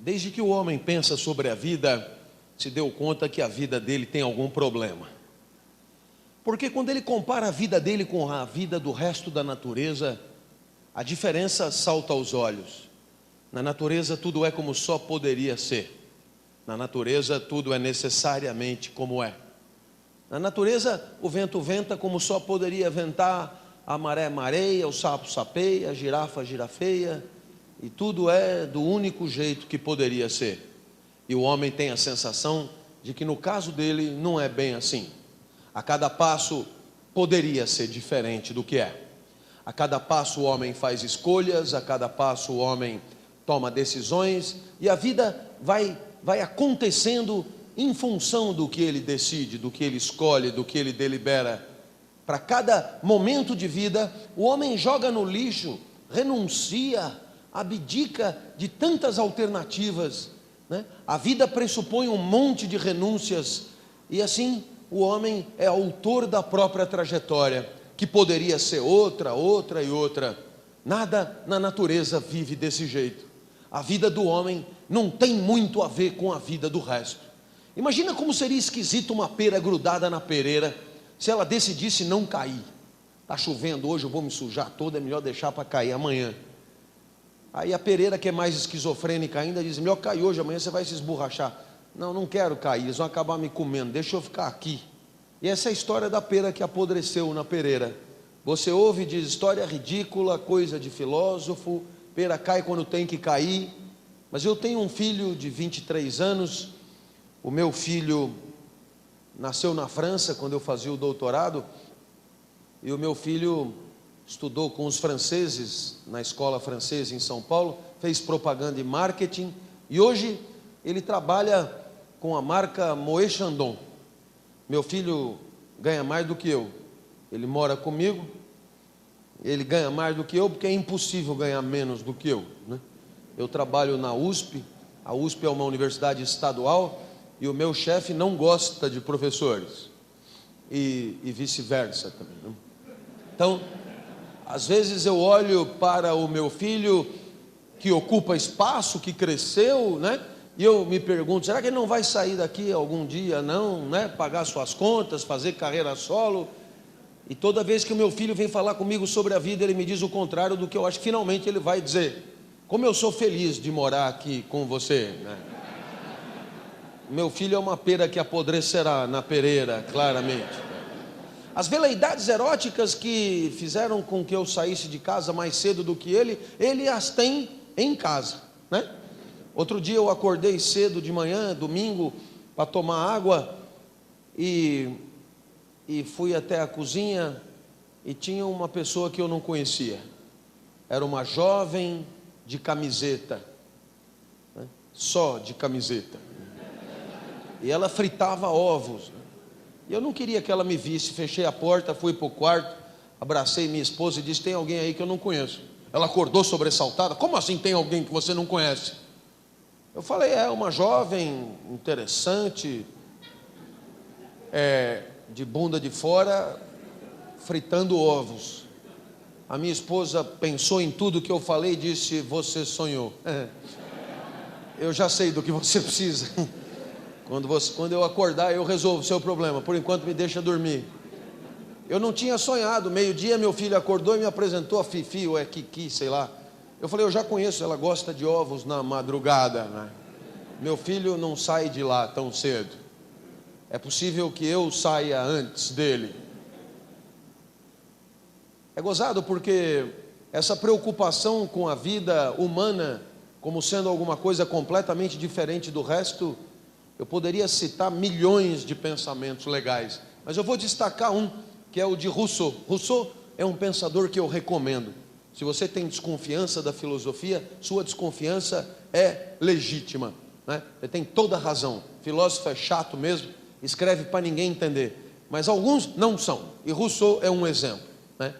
Desde que o homem pensa sobre a vida, se deu conta que a vida dele tem algum problema. Porque quando ele compara a vida dele com a vida do resto da natureza, a diferença salta aos olhos. Na natureza tudo é como só poderia ser. Na natureza tudo é necessariamente como é. Na natureza o vento venta como só poderia ventar, a maré mareia, o sapo sapeia, a girafa girafeia, e tudo é do único jeito que poderia ser. E o homem tem a sensação de que no caso dele não é bem assim. A cada passo poderia ser diferente do que é. A cada passo o homem faz escolhas, a cada passo o homem toma decisões, e a vida vai acontecendo em função do que ele decide, do que ele escolhe, do que ele delibera. Para cada momento de vida, o homem joga no lixo, renuncia, abdica de tantas alternativas, né? A vida pressupõe um monte de renúncias, e assim o homem é autor da própria trajetória, que poderia ser outra e outra. Nada na natureza vive desse jeito. A vida do homem não tem muito a ver com a vida do resto. Imagina como seria esquisito uma pera grudada na pereira, se ela decidisse não cair. Está chovendo hoje, eu vou me sujar toda, é melhor deixar para cair amanhã. Aí a pereira, que é mais esquizofrênica ainda, diz: melhor cair hoje, amanhã você vai se esborrachar. Não, não quero cair, eles vão acabar me comendo, deixa eu ficar aqui. E essa é a história da pera que apodreceu na pereira. Você ouve e diz: história ridícula, coisa de filósofo, pera cai quando tem que cair. Mas eu tenho um filho de 23 anos, o meu filho nasceu na França quando eu fazia o doutorado, e o meu filho estudou com os franceses na escola francesa em São Paulo, fez propaganda e marketing, e hoje ele trabalha com a marca Moët Chandon. Meu filho ganha mais do que eu, ele mora comigo, ele ganha mais do que eu, porque é impossível ganhar menos do que eu, né? Eu trabalho na USP, a USP é uma universidade estadual, e o meu chefe não gosta de professores, e vice-versa também, né? Então, às vezes eu olho para o meu filho, que ocupa espaço, que cresceu, né? E eu me pergunto: será que ele não vai sair daqui algum dia, não, né? Pagar suas contas, fazer carreira solo? E toda vez que o meu filho vem falar comigo sobre a vida, ele me diz o contrário do que eu acho que finalmente ele vai dizer. Como eu sou feliz de morar aqui com você, né? Meu filho é uma pera que apodrecerá na pereira, claramente. As veleidades eróticas que fizeram com que eu saísse de casa mais cedo do que ele as tem em casa, né? Outro dia eu acordei cedo de manhã, domingo, para tomar água, e fui até a cozinha, e tinha uma pessoa que eu não conhecia. Era uma jovem de camiseta, né? Só de camiseta, e ela fritava ovos, né? E eu não queria que ela me visse. Fechei a porta, fui para o quarto, abracei minha esposa e disse: tem alguém aí que eu não conheço. Ela acordou sobressaltada: como assim tem alguém que você não conhece? Eu falei: é uma jovem interessante, de bunda de fora, fritando ovos. A minha esposa pensou em tudo que eu falei e disse: você sonhou. Eu já sei do que você precisa. Quando eu acordar, eu resolvo o seu problema. Por enquanto, me deixa dormir. Eu não tinha sonhado. Meio-dia, meu filho acordou e me apresentou a Fifi, ou é Kiki, sei lá. Eu falei: eu já conheço, ela gosta de ovos na madrugada, né? Meu filho não sai de lá tão cedo. É possível que eu saia antes dele. É gozado porque essa preocupação com a vida humana como sendo alguma coisa completamente diferente do resto, eu poderia citar milhões de pensamentos legais, mas eu vou destacar um, que é o de Rousseau. Rousseau é um pensador que eu recomendo. Se você tem desconfiança da filosofia, sua desconfiança é legítima, né? Você tem toda a razão. Filósofo é chato mesmo, escreve para ninguém entender, mas alguns não são, e Rousseau é um exemplo, né?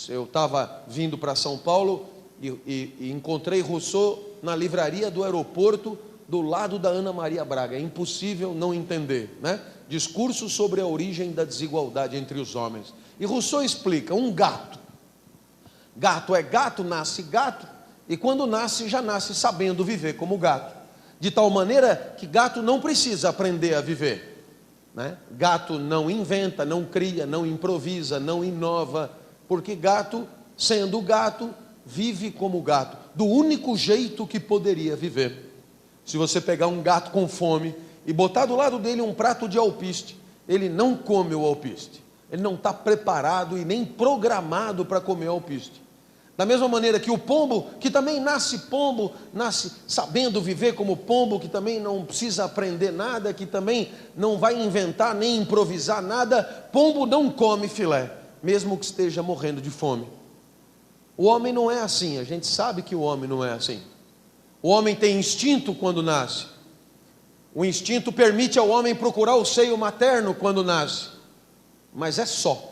Eu estava vindo para São Paulo e encontrei Rousseau na livraria do aeroporto, do lado da Ana Maria Braga. É impossível não entender, né? Discurso sobre a origem da desigualdade entre os homens. E Rousseau explica: um gato é gato, nasce gato, e quando nasce, já nasce sabendo viver como gato. de tal maneira que gato não precisa aprender a viver, né? Gato não inventa, não cria, não improvisa, não inova, porque gato, sendo gato, vive como gato, do único jeito que poderia viver. Se você pegar um gato com fome e botar do lado dele um prato de alpiste, ele não come o alpiste, ele não está preparado e nem programado para comer alpiste. Da mesma maneira que o pombo, que também nasce pombo, nasce sabendo viver como pombo, que também não precisa aprender nada, que também não vai inventar nem improvisar nada, pombo não come filé, mesmo que esteja morrendo de fome. O homem não é assim, a gente sabe que o homem não é assim. O homem tem instinto quando nasce. O instinto permite ao homem procurar o seio materno quando nasce, mas é só.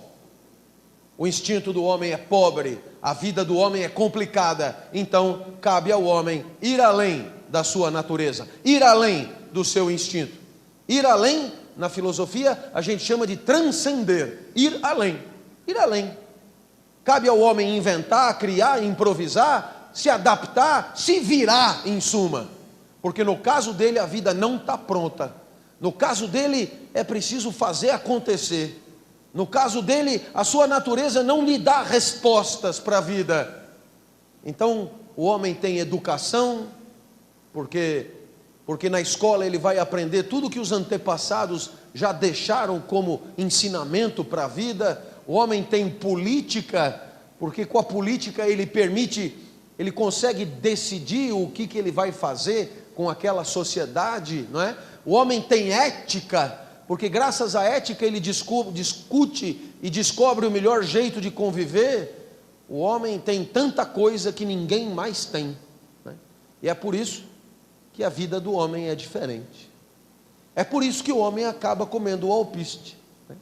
O instinto do homem é pobre, a vida do homem é complicada, então cabe ao homem ir além da sua natureza, ir além do seu instinto. Ir além, na filosofia, a gente chama de transcender, ir além, ir além. Cabe ao homem inventar, criar, improvisar, se adaptar, se virar em suma, porque no caso dele a vida não está pronta, no caso dele é preciso fazer acontecer. No caso dele, a sua natureza não lhe dá respostas para a vida. Então, o homem tem educação, porque na escola ele vai aprender tudo que os antepassados já deixaram como ensinamento para a vida. O homem tem política, porque com a política ele consegue decidir o que ele vai fazer com aquela sociedade, não é? O homem tem ética, porque graças à ética ele discute e descobre o melhor jeito de conviver. O homem tem tanta coisa que ninguém mais tem, né? E é por isso que a vida do homem é diferente. É por isso que o homem acaba comendo o alpiste, né?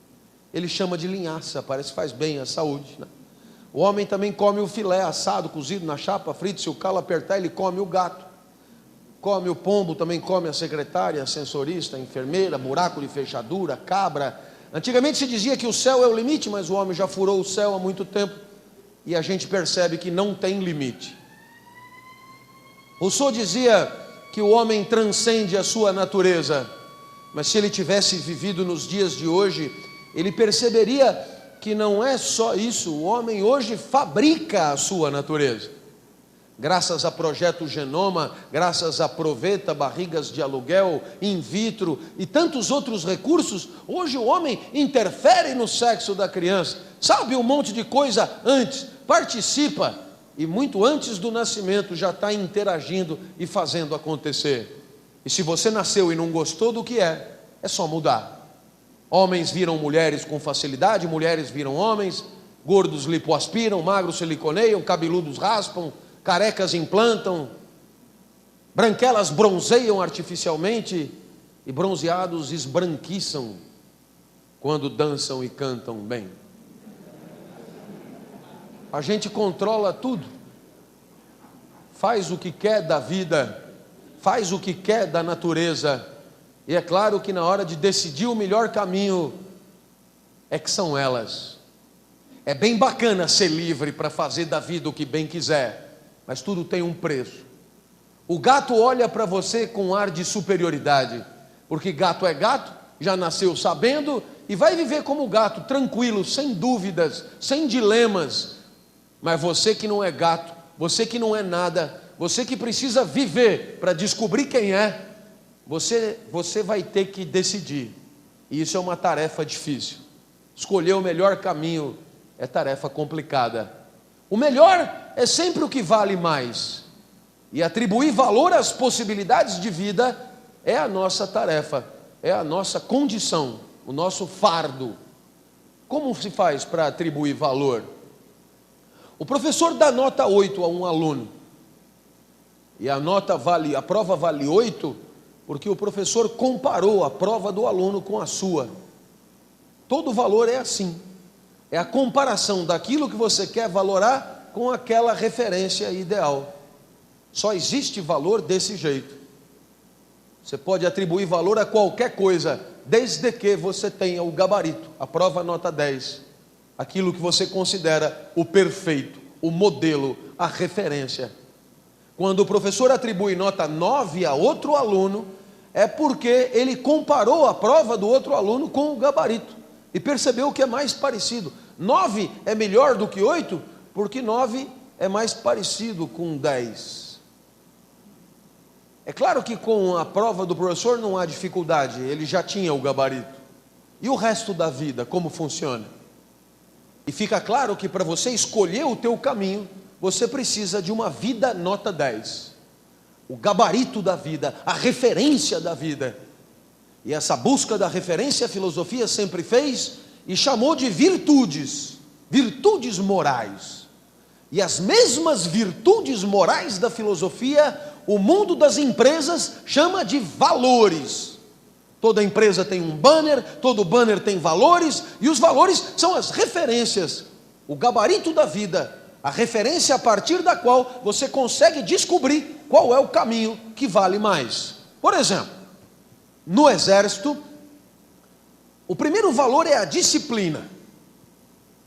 Ele chama de linhaça, parece que faz bem à saúde, né? O homem também come o filé assado, cozido na chapa, frito, se o calo apertar ele come o gato. Come o pombo, também come a secretária, a sensorista, a enfermeira, buraco de fechadura, cabra. Antigamente se dizia que o céu é o limite, mas o homem já furou o céu há muito tempo e a gente percebe que não tem limite. Rousseau dizia que o homem transcende a sua natureza, mas se ele tivesse vivido nos dias de hoje, ele perceberia que não é só isso, o homem hoje fabrica a sua natureza. Graças a Projeto Genoma, graças a Proveta, barrigas de aluguel, in vitro e tantos outros recursos, hoje o homem interfere no sexo da criança, sabe um monte de coisa antes, participa, e muito antes do nascimento já está interagindo e fazendo acontecer. E se você nasceu e não gostou do que é só mudar. Homens viram mulheres com facilidade, mulheres viram homens, gordos lipoaspiram, magros siliconeiam, cabeludos raspam, carecas implantam, branquelas bronzeiam artificialmente e bronzeados esbranquiçam quando dançam e cantam bem. A gente controla tudo, faz o que quer da vida, faz o que quer da natureza, e é claro que na hora de decidir o melhor caminho, é que são elas. É bem bacana ser livre para fazer da vida o que bem quiser, mas tudo tem um preço. O gato olha para você com ar de superioridade, porque gato é gato, já nasceu sabendo e vai viver como gato, tranquilo, sem dúvidas, sem dilemas. Mas você que não é gato, você que não é nada, você que precisa viver para descobrir quem é, você vai ter que decidir. E isso é uma tarefa difícil. Escolher o melhor caminho é tarefa complicada. O melhor é sempre o que vale mais. E atribuir valor às possibilidades de vida é a nossa tarefa, é a nossa condição, o nosso fardo. Como se faz para atribuir valor? O professor dá nota 8 a um aluno. E a prova vale 8, porque o professor comparou a prova do aluno com a sua. Todo valor é assim. É a comparação daquilo que você quer valorar com aquela referência ideal. Só existe valor desse jeito. Você pode atribuir valor a qualquer coisa, desde que você tenha o gabarito, a prova nota 10. Aquilo que você considera o perfeito, o modelo, a referência. Quando o professor atribui nota 9 a outro aluno, é porque ele comparou a prova do outro aluno com o gabarito e percebeu que é mais parecido. 9 é melhor do que 8, porque 9 é mais parecido com 10. É claro que com a prova do professor não há dificuldade, ele já tinha o gabarito. E o resto da vida, como funciona? E fica claro que para você escolher o teu caminho, você precisa de uma vida nota 10. O gabarito da vida, a referência da vida. E essa busca da referência a filosofia sempre fez e chamou de virtudes, virtudes morais. E as mesmas virtudes morais da filosofia, o mundo das empresas chama de valores. Toda empresa tem um banner, todo banner tem valores, e os valores são as referências, o gabarito da vida, a referência a partir da qual você consegue descobrir qual é o caminho que vale mais. Por exemplo, no exército, o primeiro valor é a disciplina.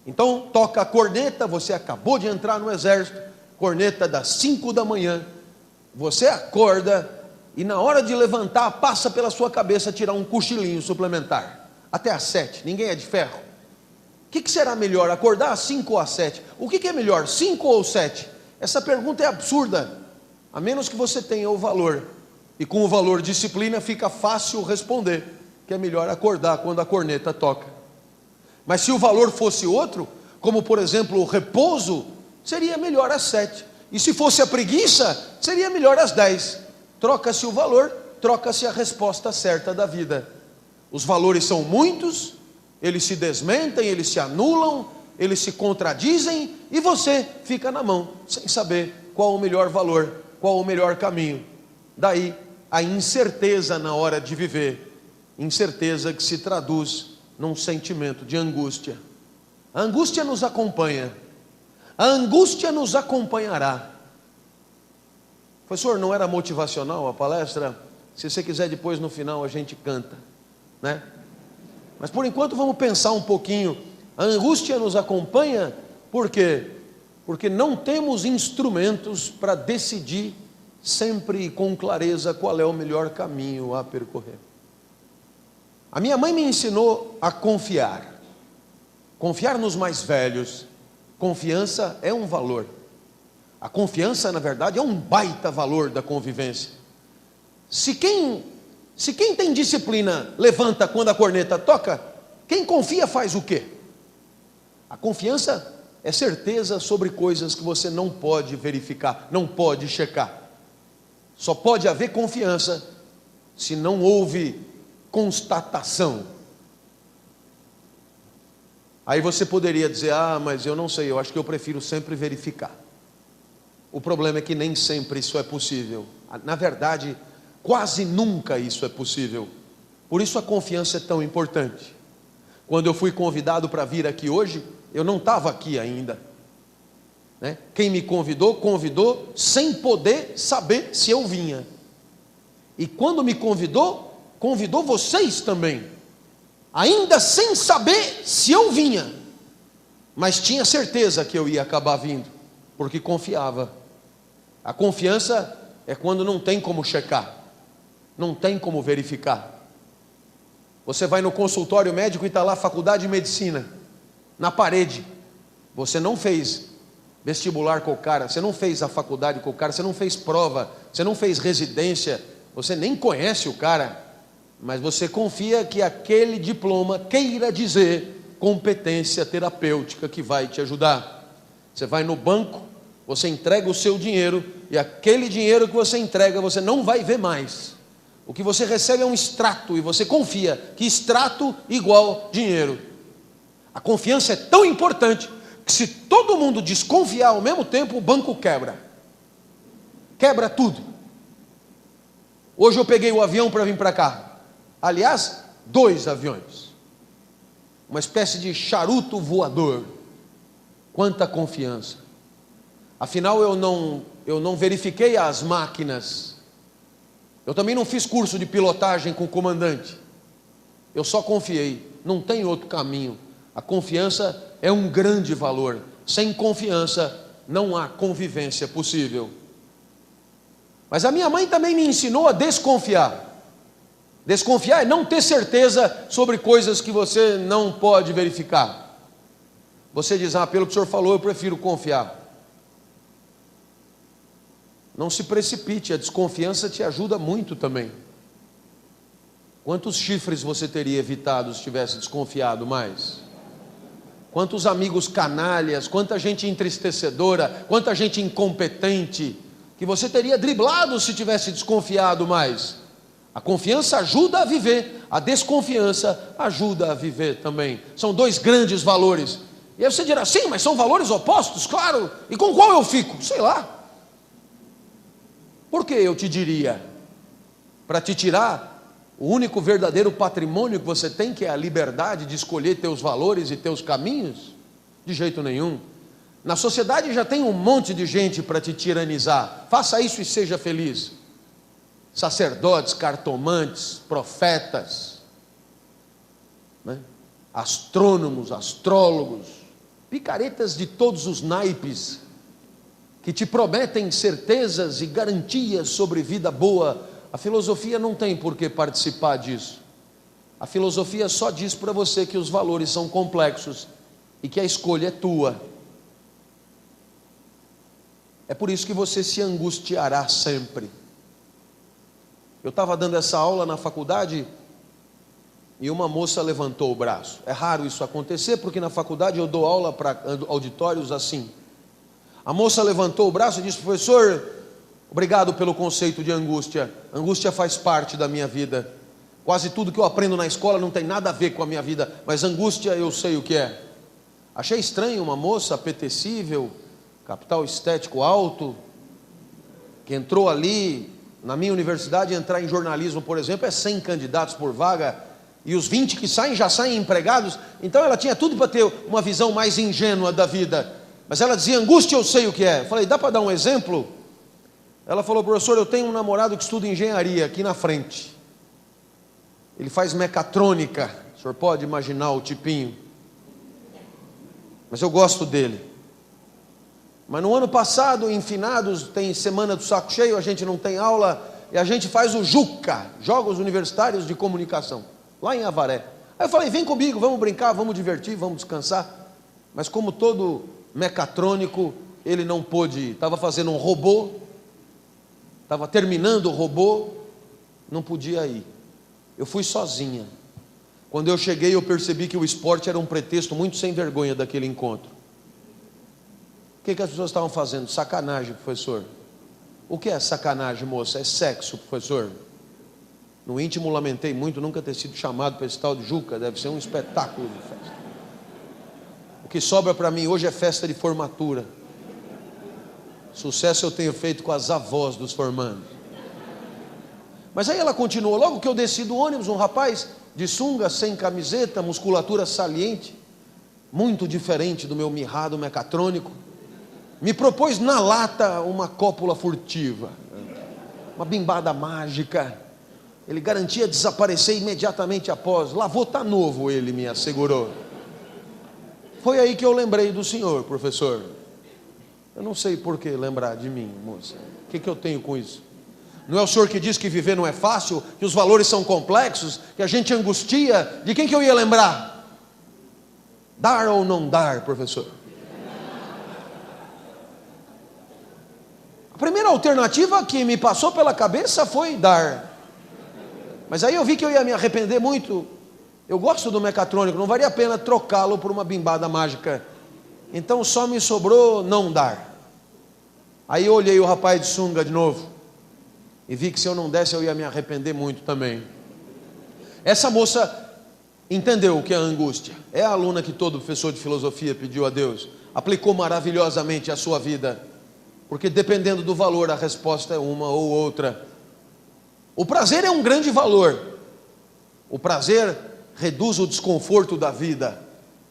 Então toca a corneta, você acabou de entrar no exército, corneta das 5 da manhã, você acorda e na hora de levantar passa pela sua cabeça tirar um cochilinho suplementar, até às 7, ninguém é de ferro. O que será melhor, acordar às 5 ou às 7? O que é melhor, 5 ou 7? Essa pergunta é absurda, a menos que você tenha o valor, e com o valor disciplina fica fácil responder, que é melhor acordar quando a corneta toca. Mas se o valor fosse outro, como por exemplo o repouso, seria melhor às 7. E se fosse a preguiça, seria melhor às 10. Troca-se o valor, troca-se a resposta certa da vida. Os valores são muitos, eles se desmentem, eles se anulam, eles se contradizem, e você fica na mão, sem saber qual o melhor valor, qual o melhor caminho. Daí a incerteza na hora de viver, incerteza que se traduz num sentimento de angústia. A angústia nos acompanha, a angústia nos acompanhará. Professor, não era motivacional a palestra? Se você quiser depois no final a gente canta, né? Mas por enquanto vamos pensar um pouquinho. A angústia nos acompanha, por quê? Porque não temos instrumentos para decidir sempre com clareza qual é o melhor caminho a percorrer. A minha mãe me ensinou a confiar. Confiar nos mais velhos. Confiança é um valor. A confiança, na verdade, é um baita valor da convivência. Se quem tem disciplina levanta quando a corneta toca, quem confia faz o quê? A confiança é certeza sobre coisas que você não pode verificar, não pode checar. Só pode haver confiança se não houve constatação. Aí você poderia dizer, mas eu não sei, eu acho que eu prefiro sempre verificar. O problema é que nem sempre isso é possível. Na verdade, quase nunca isso é possível. Por isso a confiança é tão importante. Quando eu fui convidado para vir aqui hoje, eu não estava aqui ainda, né? Quem me convidou sem poder saber se eu vinha. E quando me convidou vocês também, ainda sem saber se eu vinha, mas tinha certeza que eu ia acabar vindo, porque confiava. A confiança é quando não tem como checar, não tem como verificar. Você vai no consultório médico e está lá, faculdade de medicina, na parede. Você não fez vestibular com o cara, você não fez a faculdade com o cara, você não fez prova, você não fez residência, você nem conhece o cara, mas você confia que aquele diploma queira dizer competência terapêutica que vai te ajudar. Você vai no banco, você entrega o seu dinheiro, e aquele dinheiro que você entrega, você não vai ver mais. O que você recebe é um extrato, e você confia que extrato igual dinheiro. A confiança é tão importante, que se todo mundo desconfiar ao mesmo tempo, o banco quebra. Quebra tudo. Hoje eu peguei o avião para vir para cá. Aliás, 2 aviões. Uma espécie de charuto voador. Quanta confiança. Afinal, eu não verifiquei as máquinas. Eu também não fiz curso de pilotagem com o comandante. Eu só confiei. Não tem outro caminho. A confiança é um grande valor. Sem confiança, não há convivência possível. Mas a minha mãe também me ensinou a desconfiar. Desconfiar é não ter certeza sobre coisas que você não pode verificar. Você diz, pelo que o senhor falou, eu prefiro confiar. Não se precipite, a desconfiança te ajuda muito também. Quantos chifres você teria evitado se tivesse desconfiado mais? Quantos amigos canalhas, quanta gente entristecedora, quanta gente incompetente, que você teria driblado se tivesse desconfiado mais. A confiança ajuda a viver, a desconfiança ajuda a viver também. São dois grandes valores. E aí você dirá, sim, mas são valores opostos, claro. E com qual eu fico? Sei lá. Por que eu te diria? Para te tirar o único verdadeiro patrimônio que você tem, que é a liberdade de escolher teus valores e teus caminhos? De jeito nenhum. Na sociedade já tem um monte de gente para te tiranizar. Faça isso e seja feliz. Sacerdotes, cartomantes, profetas, né? Astrônomos, astrólogos, picaretas de todos os naipes, que te prometem certezas e garantias sobre vida boa. A filosofia não tem por que participar disso. A filosofia só diz para você que os valores são complexos e que a escolha é tua. É por isso que você se angustiará sempre. Eu estava dando essa aula na faculdade e uma moça levantou o braço. É raro isso acontecer, porque na faculdade eu dou aula para auditórios assim. A moça levantou o braço e disse, professor, obrigado pelo conceito de angústia. Angústia faz parte da minha vida. Quase tudo que eu aprendo na escola não tem nada a ver com a minha vida, mas angústia eu sei o que é. Achei estranho uma moça apetecível, capital estético alto, que entrou ali. Na minha universidade, entrar em jornalismo, por exemplo, é 100 candidatos por vaga, e os 20 que saem, já saem empregados. Então ela tinha tudo para ter uma visão mais ingênua da vida, mas ela dizia, angústia eu sei o que é. Eu falei, dá para dar um exemplo? Ela falou, professor, eu tenho um namorado que estuda engenharia aqui na frente, ele faz mecatrônica, o senhor pode imaginar o tipinho, mas eu gosto dele. Mas no ano passado, em finados, tem semana do saco cheio, a gente não tem aula, e a gente faz o JUCA, Jogos Universitários de Comunicação, lá em Avaré. Aí eu falei, vem comigo, vamos brincar, vamos divertir, vamos descansar. Mas como todo mecatrônico, ele não pôde, estava fazendo um robô, estava terminando o robô, não podia ir. Eu fui sozinha. Quando eu cheguei, eu percebi que o esporte era um pretexto muito sem vergonha daquele encontro. O que as pessoas estavam fazendo? Sacanagem, professor. O que é sacanagem, moça? É sexo, professor. No íntimo lamentei muito nunca ter sido chamado para esse tal de JUCA. Deve ser um espetáculo de festa. O que sobra para mim hoje é festa de formatura. Sucesso eu tenho feito com as avós dos formandos. Mas aí ela continuou. Logo que eu desci do ônibus, um rapaz de sunga, sem camiseta, musculatura saliente, muito diferente do meu mirrado mecatrônico, me propôs na lata uma cópula furtiva, uma bimbada mágica. Ele garantia desaparecer imediatamente após. Lavou tá novo, ele me assegurou. Foi aí que eu lembrei do senhor, professor. Eu não sei por que lembrar de mim, moça. O que eu tenho com isso? Não é o senhor que diz que viver não é fácil, que os valores são complexos, que a gente angustia? De quem que eu ia lembrar? Dar ou não dar, professor? A primeira alternativa que me passou pela cabeça foi dar. Mas aí eu vi que eu ia me arrepender muito. Eu gosto do mecatrônico, não valia a pena trocá-lo por uma bimbada mágica. Então só me sobrou não dar. Aí eu olhei o rapaz de sunga de novo e vi que se eu não desse eu ia me arrepender muito também. Essa moça entendeu o que é a angústia. É a aluna que todo professor de filosofia pediu a Deus. Aplicou maravilhosamente a sua vida. Porque dependendo do valor, a resposta é uma ou outra. O prazer é um grande valor. O prazer reduz o desconforto da vida.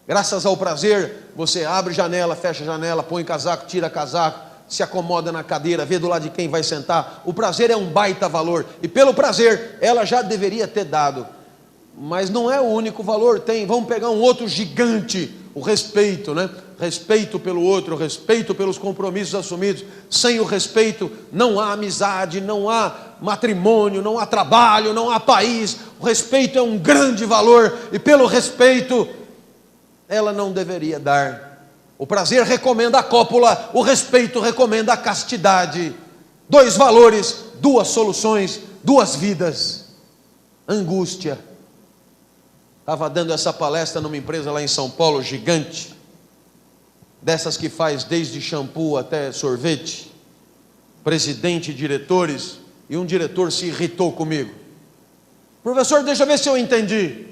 Graças ao prazer, você abre janela, fecha janela, põe casaco, tira casaco, se acomoda na cadeira, vê do lado de quem vai sentar. O prazer é um baita valor. E pelo prazer, ela já deveria ter dado. Mas não é o único valor. Vamos pegar um outro gigante, o respeito, né? Respeito pelo outro, respeito pelos compromissos assumidos. Sem o respeito não há amizade, não há matrimônio, não há trabalho, não há país. O respeito é um grande valor e pelo respeito ela não deveria dar. O prazer recomenda a cópula, o respeito recomenda a castidade. 2 valores, 2 soluções, 2 vidas. Angústia. Estava dando essa palestra numa empresa lá em São Paulo, gigante, dessas que faz desde shampoo até sorvete, presidente e diretores, e um diretor se irritou comigo. Professor, deixa eu ver se eu entendi.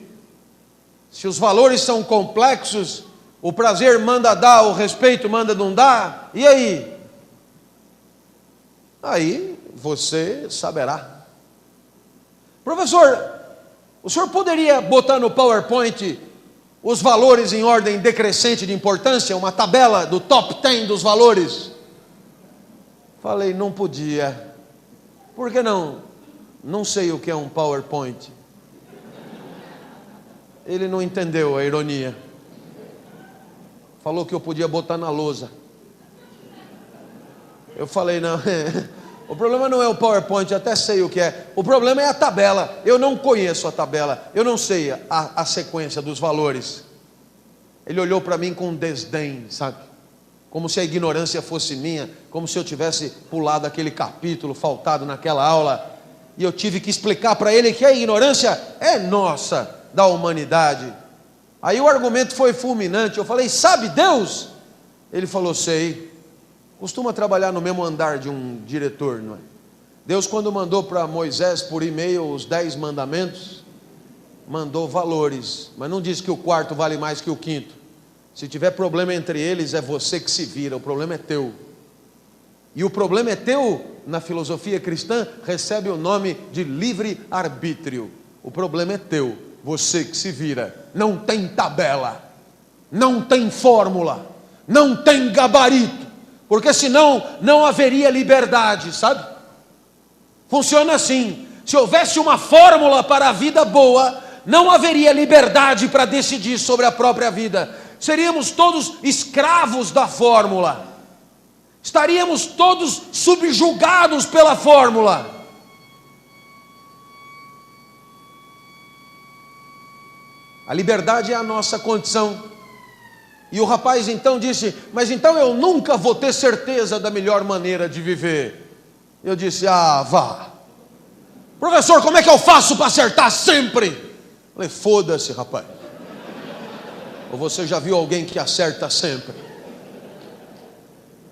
Se os valores são complexos, o prazer manda dar, o respeito manda não dar, e aí? Aí você saberá. Professor, o senhor poderia botar no PowerPoint os valores em ordem decrescente de importância, uma tabela do top 10 dos valores? Falei, não podia. Por que não? Não sei o que é um PowerPoint. Ele não entendeu a ironia. Falou que eu podia botar na lousa. Eu falei, não, o problema não é o PowerPoint, até sei o que é. O problema é a tabela. Eu não conheço a tabela, eu não sei a sequência dos valores. Ele olhou para mim com desdém, sabe? Como se a ignorância fosse minha, como se eu tivesse pulado aquele capítulo, faltado naquela aula. E eu tive que explicar para ele que a ignorância é nossa, da humanidade. Aí o argumento foi fulminante. Eu falei, sabe Deus? Ele falou, sei. Costuma trabalhar no mesmo andar de um diretor, não é? Deus, quando mandou para Moisés por e-mail os 10 mandamentos, mandou valores, mas não disse que o 4º vale mais que o 5º. Se tiver problema entre eles, é você que se vira, o problema é teu. E o problema é teu, na filosofia cristã, recebe o nome de livre-arbítrio. O problema é teu, você que se vira. Não tem tabela, não tem fórmula, não tem gabarito, porque senão não haveria liberdade, sabe? Funciona assim: se houvesse uma fórmula para a vida boa, não haveria liberdade para decidir sobre a própria vida. Seríamos todos escravos da fórmula, estaríamos todos subjugados pela fórmula. A liberdade é a nossa condição. E o rapaz então disse, mas então eu nunca vou ter certeza da melhor maneira de viver. Eu disse, vá. Professor, como é que eu faço para acertar sempre? Eu falei, foda-se, rapaz. Ou você já viu alguém que acerta sempre?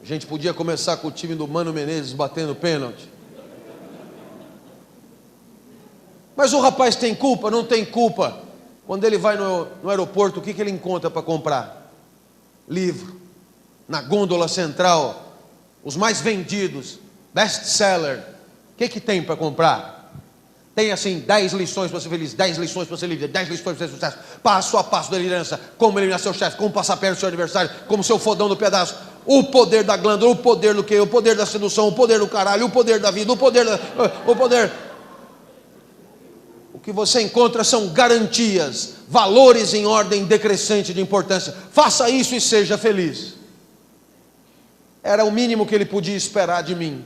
A gente podia começar com o time do Mano Menezes batendo pênalti. Mas o rapaz tem culpa? Não tem culpa. Quando ele vai no aeroporto, o que ele encontra para comprar? Livro. Na gôndola central, os mais vendidos, best-seller. O que tem para comprar? Tem assim 10 lições para ser feliz, 10 lições para ser livre, 10 lições para ser sucesso, passo a passo da liderança, como eliminar seu chefe, como passar perto do seu adversário, como ser o fodão do pedaço, o poder da glândula, o poder do quê? O poder da sedução, o poder do caralho, o poder da vida, o poder. O que você encontra são garantias, valores em ordem decrescente de importância. Faça isso e seja feliz. Era o mínimo que ele podia esperar de mim,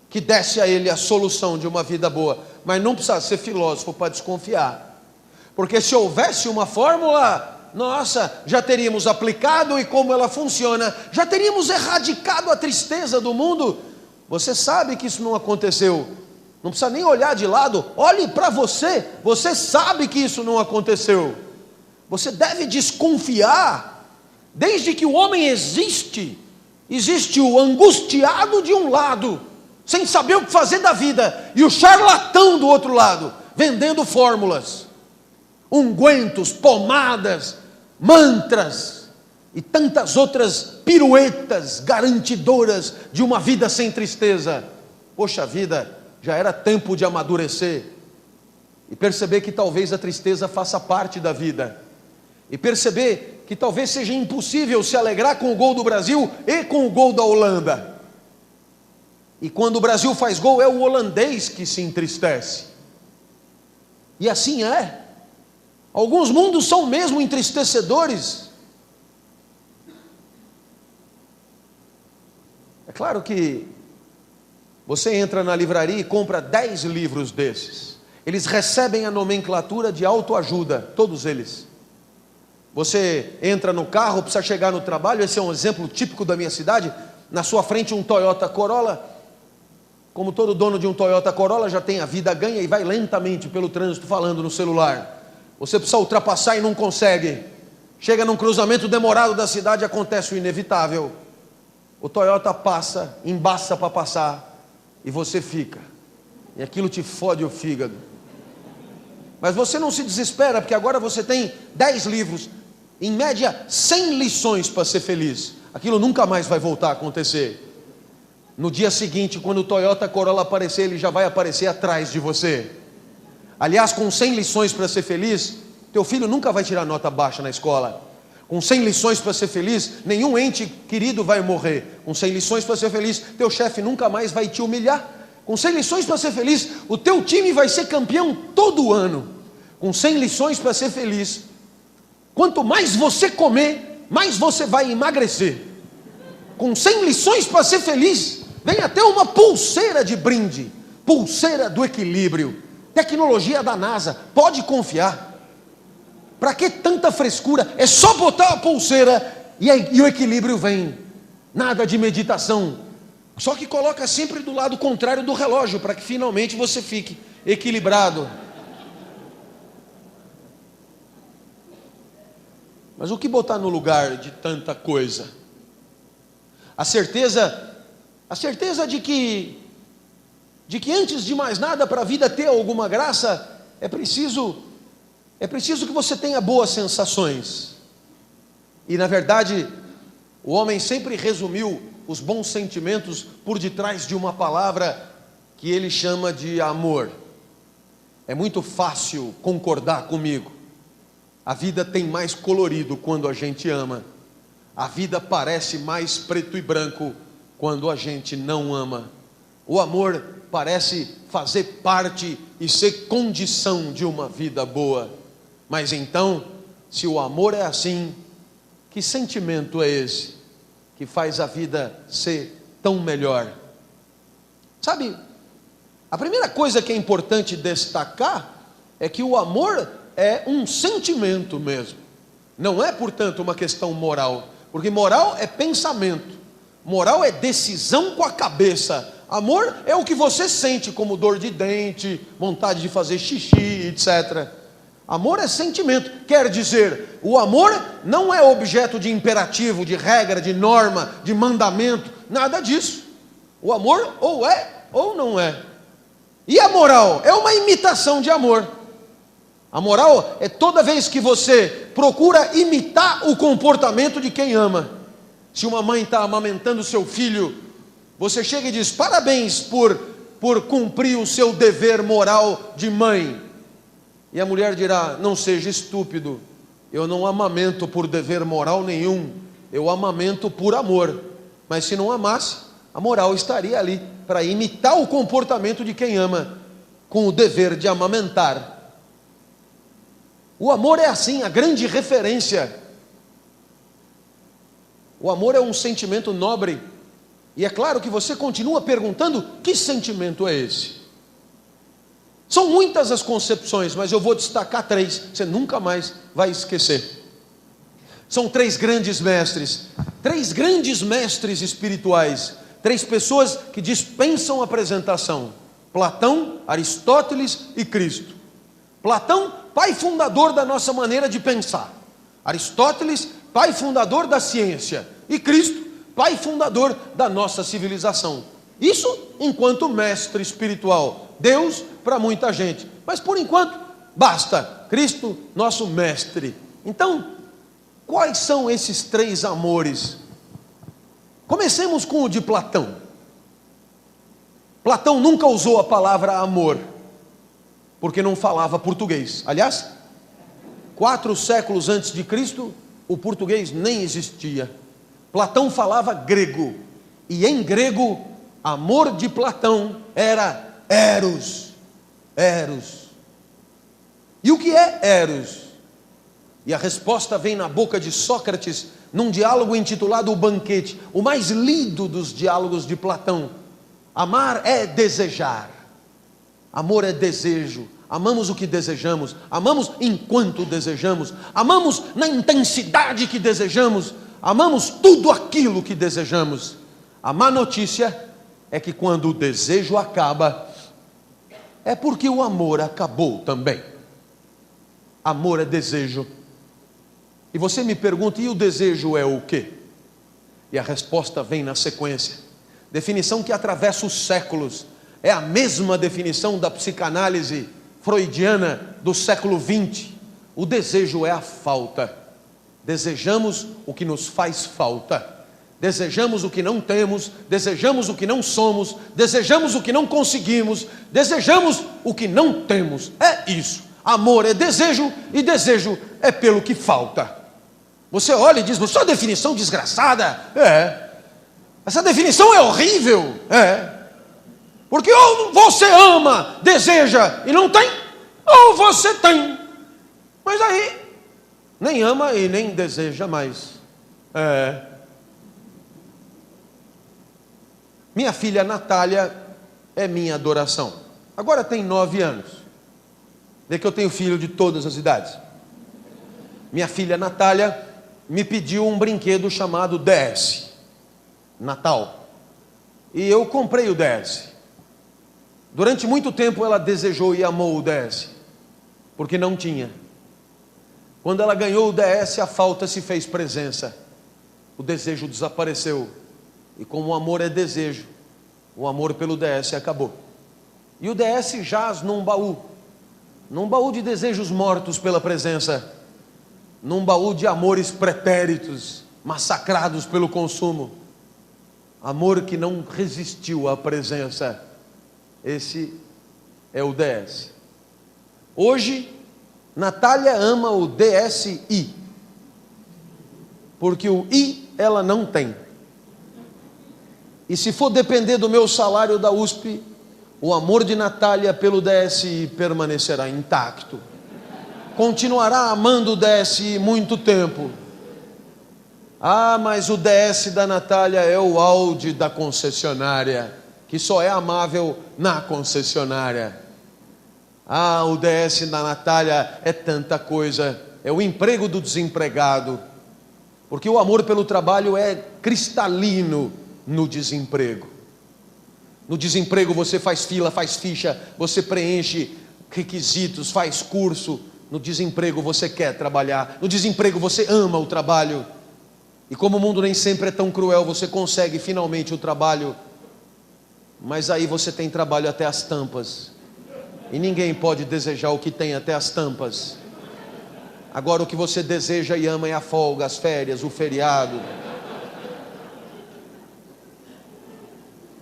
que desse a ele a solução de uma vida boa. Mas não precisa ser filósofo para desconfiar, porque se houvesse uma fórmula, nossa, já teríamos aplicado e como ela funciona, já teríamos erradicado a tristeza do mundo. Você sabe que isso não aconteceu. Não precisa nem olhar de lado, olhe para você. Você sabe que isso não aconteceu. Você deve desconfiar. Desde que o homem existe, existe o angustiado de um lado, sem saber o que fazer da vida, e o charlatão do outro lado, vendendo fórmulas, ungüentos, pomadas, mantras e tantas outras piruetas garantidoras de uma vida sem tristeza. Poxa vida, já era tempo de amadurecer e perceber que talvez a tristeza faça parte da vida, e perceber que talvez seja impossível se alegrar com o gol do Brasil e com o gol da Holanda. E quando o Brasil faz gol, é o holandês que se entristece. E assim é. Alguns mundos são mesmo entristecedores. claro que você entra na livraria e compra 10 livros desses. Eles recebem a nomenclatura de autoajuda, todos eles. Você entra no carro, precisa chegar no trabalho, esse é um exemplo típico da minha cidade. Na sua frente um Toyota Corolla. Como todo dono de um Toyota Corolla já tem a vida ganha e vai lentamente pelo trânsito falando no celular. Você precisa ultrapassar e não consegue. Chega num cruzamento demorado da cidade, acontece o inevitável. O Toyota passa, embaça para passar e você fica. E aquilo te fode o fígado. Mas você não se desespera, porque agora você tem 10 livros, em média 100 lições para ser feliz. Aquilo nunca mais vai voltar a acontecer. No dia seguinte, quando o Toyota Corolla aparecer, ele já vai aparecer atrás de você. Aliás, com 100 lições para ser feliz, teu filho nunca vai tirar nota baixa na escola. Com 100 lições para ser feliz, nenhum ente querido vai morrer. Com 100 lições para ser feliz, teu chefe nunca mais vai te humilhar. Com 100 lições para ser feliz, o teu time vai ser campeão todo ano. Com 100 lições para ser feliz, quanto mais você comer, mais você vai emagrecer. Com 100 lições para ser feliz, vem até uma pulseira de brinde, pulseira do equilíbrio, tecnologia da NASA, pode confiar. Para que tanta frescura? É só botar a pulseira e o equilíbrio vem. Nada de meditação, só que coloca sempre do lado contrário do relógio, para que finalmente você fique equilibrado. Mas o que botar no lugar de tanta coisa? A certeza de que antes de mais nada, para a vida ter alguma graça, é preciso que você tenha boas sensações. E na verdade, o homem sempre resumiu os bons sentimentos por detrás de uma palavra que ele chama de amor. É muito fácil concordar comigo. A vida tem mais colorido quando a gente ama. A vida parece mais preto e branco quando a gente não ama. O amor parece fazer parte e ser condição de uma vida boa. Mas então, se o amor é assim, que sentimento é esse que faz a vida ser tão melhor? Sabe, a primeira coisa que é importante destacar é que o amor é um sentimento mesmo. Não é, portanto, uma questão moral, porque moral é pensamento, moral é decisão com a cabeça. Amor é o que você sente, como dor de dente, vontade de fazer xixi, etc. Amor é sentimento, quer dizer, o amor não é objeto de imperativo, de regra, de norma, de mandamento, nada disso. O amor ou é ou não é. E a moral é uma imitação de amor. A moral é toda vez que você procura imitar o comportamento de quem ama. Se uma mãe está amamentando seu filho, você chega e diz: parabéns por cumprir o seu dever moral de mãe. E a mulher dirá: não seja estúpido, eu não amamento por dever moral nenhum, eu amamento por amor. Mas se não amasse, a moral estaria ali para imitar o comportamento de quem ama, com o dever de amamentar. O amor é assim, a grande referência. O amor é um sentimento nobre. E é claro que você continua perguntando: que sentimento é esse? São muitas as concepções, mas eu vou destacar 3, você nunca mais vai esquecer. São 3 grandes mestres espirituais, 3 pessoas que dispensam apresentação: Platão, Aristóteles e Cristo. Platão, pai fundador da nossa maneira de pensar. Aristóteles, pai fundador da ciência. E Cristo, pai fundador da nossa civilização. Isso enquanto mestre espiritual. Deus para muita gente. Mas por enquanto, basta. Cristo, nosso mestre. Então, quais são esses 3 amores? Comecemos com o de Platão. Platão nunca usou a palavra amor, porque não falava português. Aliás, 4 séculos antes de Cristo, o português nem existia. Platão falava grego, e em grego, amor de Platão era eros. Eros. E o que é eros? E a resposta vem na boca de Sócrates, num diálogo intitulado O Banquete, o mais lido dos diálogos de Platão. Amar é desejar. Amor é desejo. Amamos o que desejamos. Amamos enquanto desejamos. Amamos na intensidade que desejamos. Amamos tudo aquilo que desejamos. A má notícia é que quando o desejo acaba, é porque o amor acabou também. Amor é desejo. E você me pergunta, e o desejo é o quê? E a resposta vem na sequência. Definição que atravessa os séculos. É a mesma definição da psicanálise freudiana do século XX. O desejo é a falta. Desejamos o que nos faz falta. Desejamos o que não temos, desejamos o que não somos, desejamos o que não conseguimos, desejamos o que não temos. É isso. Amor é desejo e desejo é pelo que falta. Você olha e diz, mas sua definição desgraçada. É. Essa definição é horrível. É. Porque ou você ama, deseja e não tem, ou você tem. Mas aí, nem ama e nem deseja mais. É. Minha filha Natália é minha adoração. Agora tem 9 anos. Vê que eu tenho filho de todas as idades. Minha filha Natália me pediu um brinquedo chamado DS. Natal. E eu comprei o DS. Durante muito tempo ela desejou e amou o DS. Porque não tinha. Quando ela ganhou o DS, a falta se fez presença. O desejo desapareceu. E como o amor é desejo, o amor pelo DS acabou. E o DS jaz num baú de desejos mortos pela presença, num baú de amores pretéritos, massacrados pelo consumo. Amor que não resistiu à presença. Esse é o DS. Hoje, Natália ama o DSi, porque o I ela não tem. E se for depender do meu salário da USP, o amor de Natália pelo DSi permanecerá intacto. Continuará amando o DSi muito tempo. Ah, mas o DS da Natália é o Audi da concessionária, que só é amável na concessionária. Ah, o DS da Natália é tanta coisa, é o emprego do desempregado, porque o amor pelo trabalho é cristalino no desemprego. No desemprego você faz fila, faz ficha, você preenche requisitos, faz curso. No desemprego você quer trabalhar, no desemprego você ama o trabalho. E como o mundo nem sempre é tão cruel, você consegue finalmente o trabalho. Mas aí você tem trabalho até as tampas. E ninguém pode desejar o que tem até as tampas. Agora o que você deseja e ama é a folga, as férias, o feriado.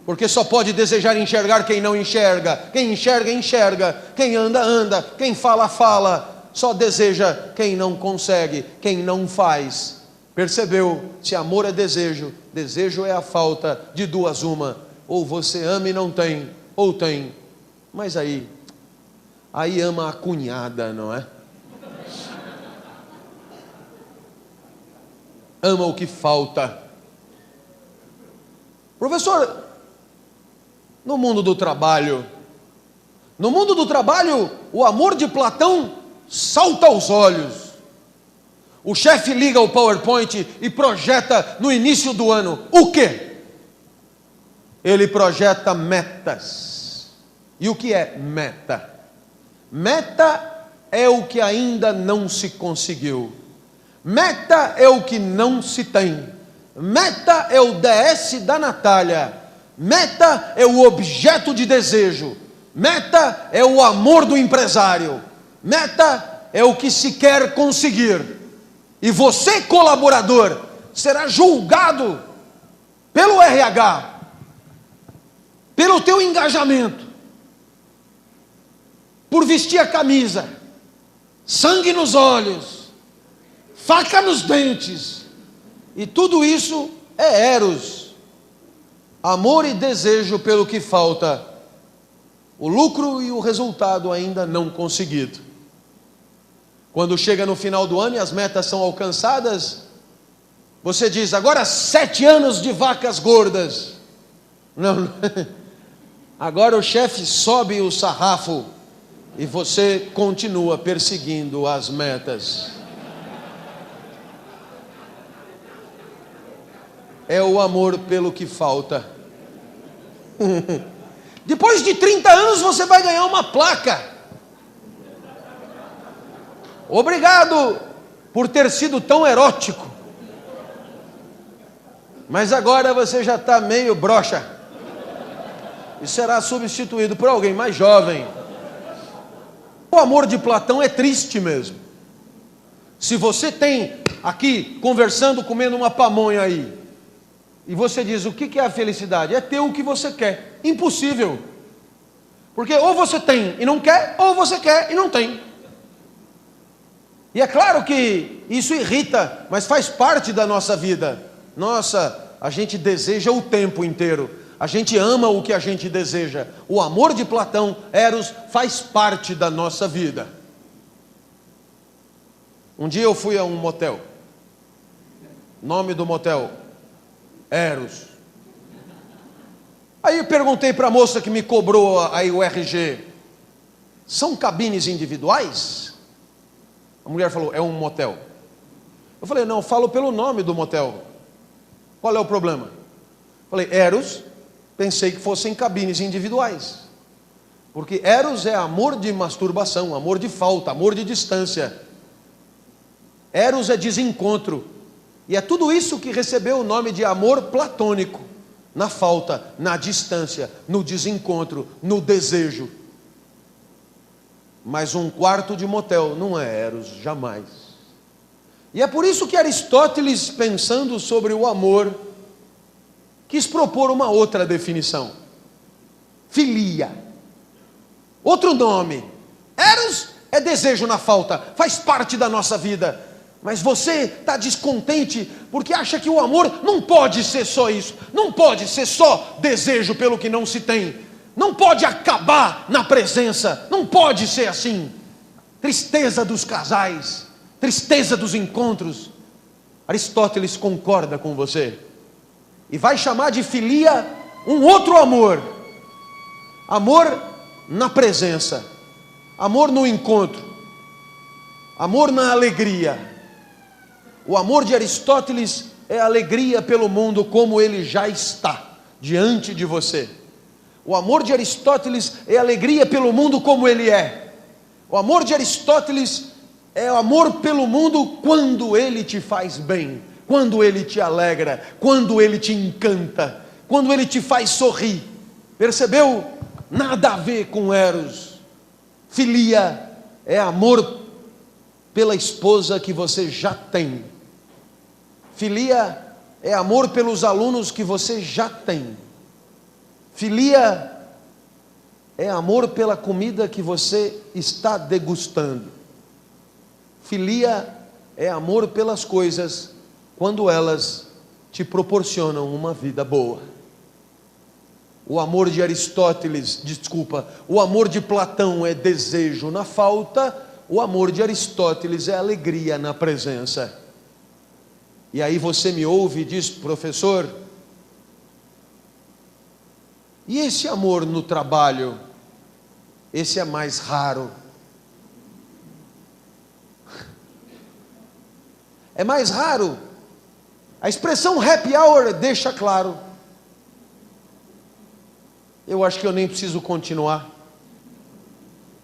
Porque só pode desejar e enxergar quem não enxerga. Quem enxerga, enxerga. Quem anda, anda. Quem fala, fala. Só deseja quem não consegue, quem não faz. Percebeu? Se amor é desejo, desejo é a falta, de duas uma. Ou você ama e não tem, ou tem. Mas aí ama a cunhada, não é? Ama o que falta. Professor, no mundo do trabalho, o amor de Platão salta aos olhos. O chefe liga o PowerPoint e projeta no início do ano o quê? Ele projeta metas. E o que é meta? Meta é o que ainda não se conseguiu. Meta é o que não se tem. Meta é o DS da Natália. Meta é o objeto de desejo. Meta é o amor do empresário. Meta é o que se quer conseguir. E você, colaborador, será julgado pelo RH, pelo teu engajamento, por vestir a camisa, sangue nos olhos, faca nos dentes. E tudo isso é eros. Amor e desejo pelo que falta, o lucro e o resultado ainda não conseguido. Quando chega no final do ano e as metas são alcançadas, Você diz, agora 7 anos de vacas gordas. Não. Agora o chefe sobe o sarrafo e você continua perseguindo as metas. É o amor pelo que falta. Depois de 30 anos você vai ganhar uma placa. Obrigado por ter sido tão erótico. Mas agora você já está meio broxa. E será substituído por alguém mais jovem. O amor de Platão é triste mesmo. Se você tem aqui, conversando, comendo uma pamonha aí, e você diz, o que é a felicidade? É ter o que você quer. Impossível. Porque ou você tem e não quer, ou você quer e não tem. E é claro que isso irrita, mas faz parte da nossa vida. Nossa, a gente deseja o tempo inteiro. A gente ama o que a gente deseja. O amor de Platão, Eros, faz parte da nossa vida. Um dia eu fui a um motel. Nome do motel, Eros. Aí eu perguntei para a moça que me cobrou aí o RG, são cabines individuais? A mulher falou, é um motel. Eu falei, não, falo pelo nome do motel. Qual é o problema? Falei, Eros, pensei que fossem cabines individuais. Porque Eros é amor de masturbação, amor de falta, amor de distância. Eros é desencontro. E é tudo isso que recebeu o nome de amor platônico. Na falta, na distância, no desencontro, no desejo. Mas um quarto de motel não é Eros, jamais. E é por isso que Aristóteles, pensando sobre o amor, quis propor uma outra definição. Filia. Outro nome. Eros é desejo na falta, faz parte da nossa vida. Mas você está descontente porque acha que o amor não pode ser só isso. Não pode ser só desejo pelo que não se tem. Não pode acabar na presença. Não pode ser assim. Tristeza dos casais, tristeza dos encontros. Aristóteles concorda com você. E vai chamar de filia um outro amor. Amor na presença. Amor no encontro. Amor na alegria. O amor de Aristóteles é alegria pelo mundo como ele já está diante de você. O amor de Aristóteles é alegria pelo mundo como ele é. O amor de Aristóteles é amor pelo mundo quando ele te faz bem, quando ele te alegra, quando ele te encanta, quando ele te faz sorrir. Percebeu? Nada a ver com Eros. Filia é amor pela esposa que você já tem. Filia é amor pelos alunos que você já tem. Filia é amor pela comida que você está degustando. Filia é amor pelas coisas quando elas te proporcionam uma vida boa. O amor de Aristóteles, o amor de Platão é desejo na falta, o amor de Aristóteles é alegria na presença. E aí você me ouve e diz, professor, e esse amor no trabalho? Esse é mais raro. É mais raro. A expressão happy hour deixa claro. Eu acho que eu nem preciso continuar.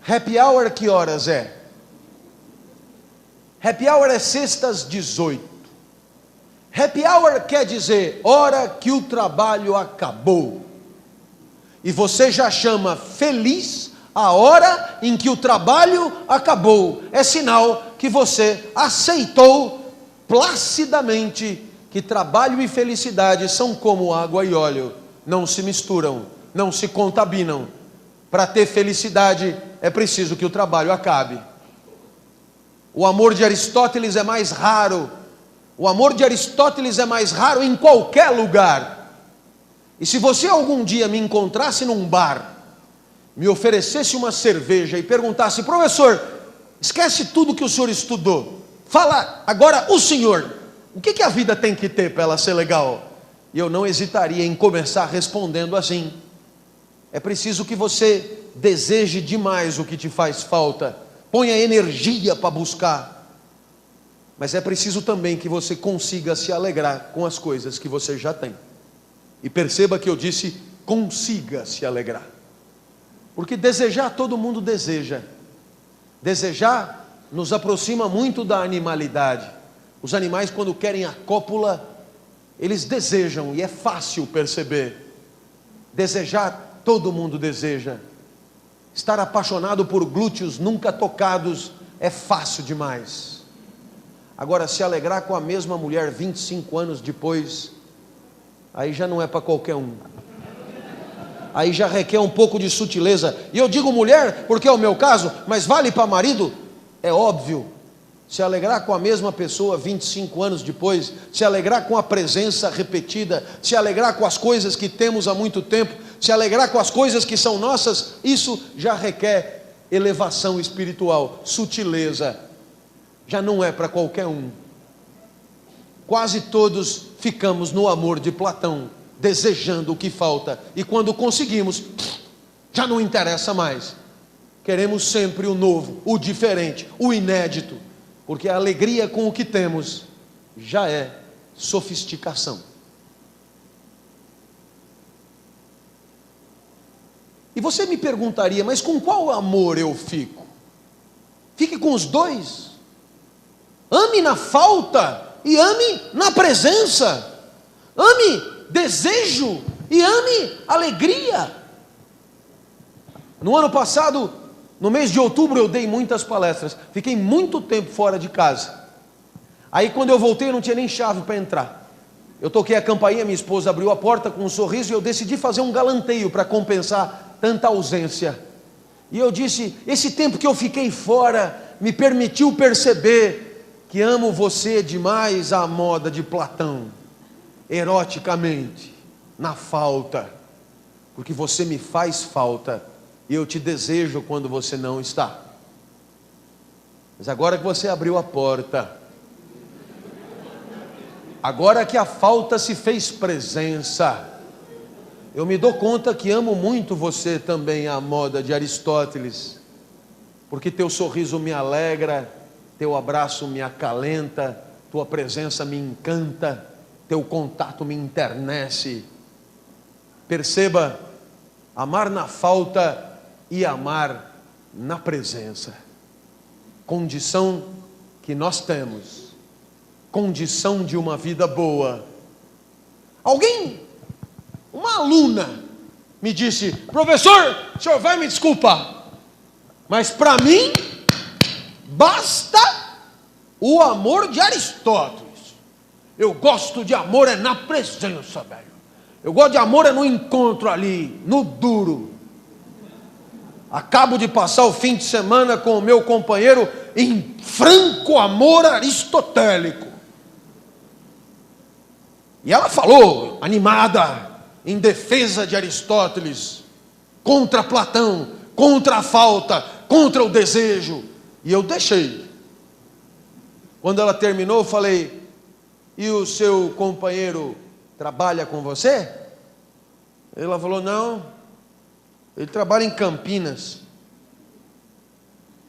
Happy hour que horas é? Happy hour é sextas 18. Happy hour quer dizer hora que o trabalho acabou. E você já chama feliz a hora em que o trabalho acabou. É sinal que você aceitou placidamente que trabalho e felicidade são como água e óleo. Não se misturam, não se contaminam. Para ter felicidade é preciso que o trabalho acabe. O amor de Aristóteles é mais raro. O amor de Aristóteles é mais raro em qualquer lugar. E se você algum dia me encontrasse num bar, me oferecesse uma cerveja e perguntasse, professor, esquece tudo que o senhor estudou, fala agora o senhor, O que a vida tem que ter para ela ser legal? E eu não hesitaria em começar respondendo assim: é preciso que você deseje demais o que te faz falta, ponha energia para buscar, mas é preciso também que você consiga se alegrar com as coisas que você já tem. E perceba que eu disse consiga se alegrar, porque desejar todo mundo deseja. Desejar nos aproxima muito da animalidade. Os animais, quando querem a cópula, eles desejam, e é fácil perceber. Desejar, todo mundo deseja. Estar apaixonado por glúteos nunca tocados é fácil demais. Agora, se alegrar com a mesma mulher 25 anos depois, aí já não é para qualquer um. Aí já requer um pouco de sutileza. E eu digo mulher porque é o meu caso, mas vale para marido? É óbvio. Se alegrar com a mesma pessoa 25 anos depois, se alegrar com a presença repetida, se alegrar com as coisas que temos há muito tempo, se alegrar com as coisas que são nossas, isso já requer elevação espiritual, sutileza. Já não é para qualquer um. Quase todos ficamos no amor de Platão, desejando o que falta, e quando conseguimos, já não interessa mais. Queremos sempre o novo, o diferente, o inédito, porque a alegria com o que temos já é sofisticação. E você me perguntaria, mas com qual amor eu fico? Fique com os dois. Ame na falta e ame na presença. Ame desejo e ame alegria. No ano passado, no mês de outubro, eu dei muitas palestras. Fiquei muito tempo fora de casa. Aí quando eu voltei, eu não tinha nem chave para entrar. Eu toquei a campainha, minha esposa abriu a porta com um sorriso e eu decidi fazer um galanteio para compensar tanta ausência. E eu disse: esse tempo que eu fiquei fora me permitiu perceber que amo você demais à moda de Platão, eroticamente, na falta, porque você me faz falta e eu te desejo quando você não está. Mas agora que você abriu a porta, agora que a falta se fez presença, eu me dou conta que amo muito você também à moda de Aristóteles, porque teu sorriso me alegra, teu abraço me acalenta, tua presença me encanta, teu contato me enternece. Perceba, amar na falta e amar na presença, condição que nós temos, condição de uma vida boa. Uma aluna me disse: professor, o senhor vai me desculpar, mas para mim basta o amor de Aristóteles. Eu gosto de amor é na presença, velho. Eu gosto de amor é no encontro ali, no duro. Acabo de passar o fim de semana com o meu companheiro em franco amor aristotélico. E ela falou, animada, em defesa de Aristóteles, contra Platão, contra a falta, contra o desejo. E eu deixei. Quando ela terminou, eu falei: e o seu companheiro trabalha com você? Ela falou: não, ele trabalha em Campinas,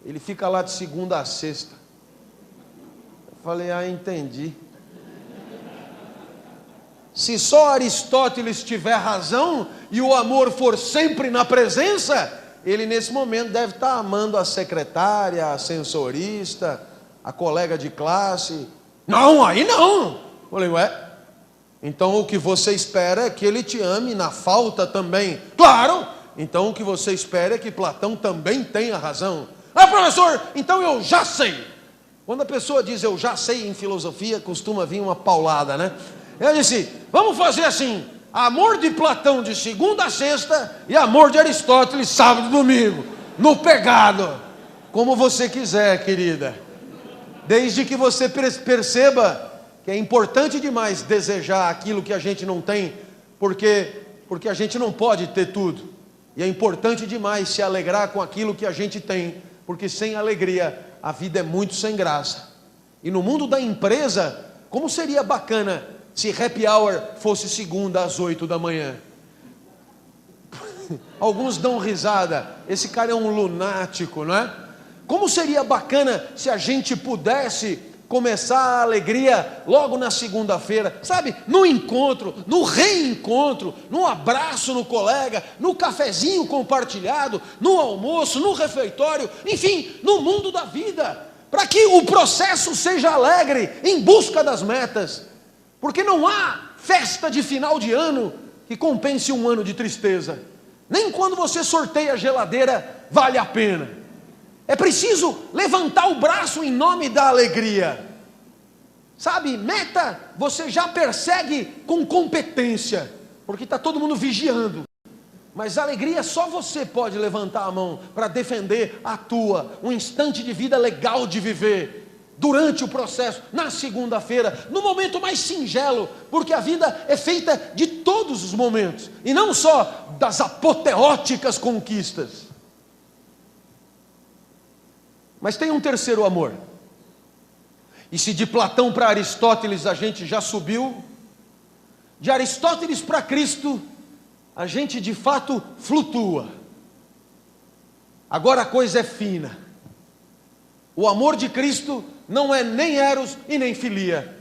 ele fica lá de segunda a sexta. Eu falei: ah, entendi. Se só Aristóteles tiver razão e o amor for sempre na presença, ele nesse momento deve estar amando a secretária, a ascensorista, a colega de classe. Não, aí não. Falei: ué, então o que você espera é que ele te ame na falta também. Claro, então o que você espera é que Platão também tenha razão. Ah, professor, então eu já sei. Quando a pessoa diz eu já sei em filosofia, costuma vir uma paulada, né? Eu disse: vamos fazer assim, amor de Platão de segunda a sexta e amor de Aristóteles sábado e domingo, no pegado, como você quiser, querida, desde que você perceba que é importante demais desejar aquilo que a gente não tem, porque a gente não pode ter tudo, e é importante demais se alegrar com aquilo que a gente tem, porque sem alegria a vida é muito sem graça. E no mundo da empresa, como seria bacana se happy hour fosse segunda às 8 da manhã. Alguns dão risada, esse cara é um lunático, não é? Como seria bacana se a gente pudesse começar a alegria logo na segunda-feira, sabe? No encontro, no reencontro, no abraço no colega, no cafezinho compartilhado, no almoço, no refeitório, enfim, no mundo da vida, para que o processo seja alegre em busca das metas, porque não há festa de final de ano que compense um ano de tristeza, nem quando você sorteia a geladeira vale a pena. É preciso levantar o braço em nome da alegria. Sabe, meta você já persegue com competência, porque está todo mundo vigiando. Mas alegria só você pode levantar a mão para defender a tua, um instante de vida legal de viver, durante o processo, na segunda-feira, no momento mais singelo, porque a vida é feita de todos os momentos, e não só das apoteóticas conquistas. Mas tem um terceiro amor. E se de Platão para Aristóteles a gente já subiu, de Aristóteles para Cristo, a gente de fato flutua. Agora a coisa é fina. O amor de Cristo não é nem eros e nem filia.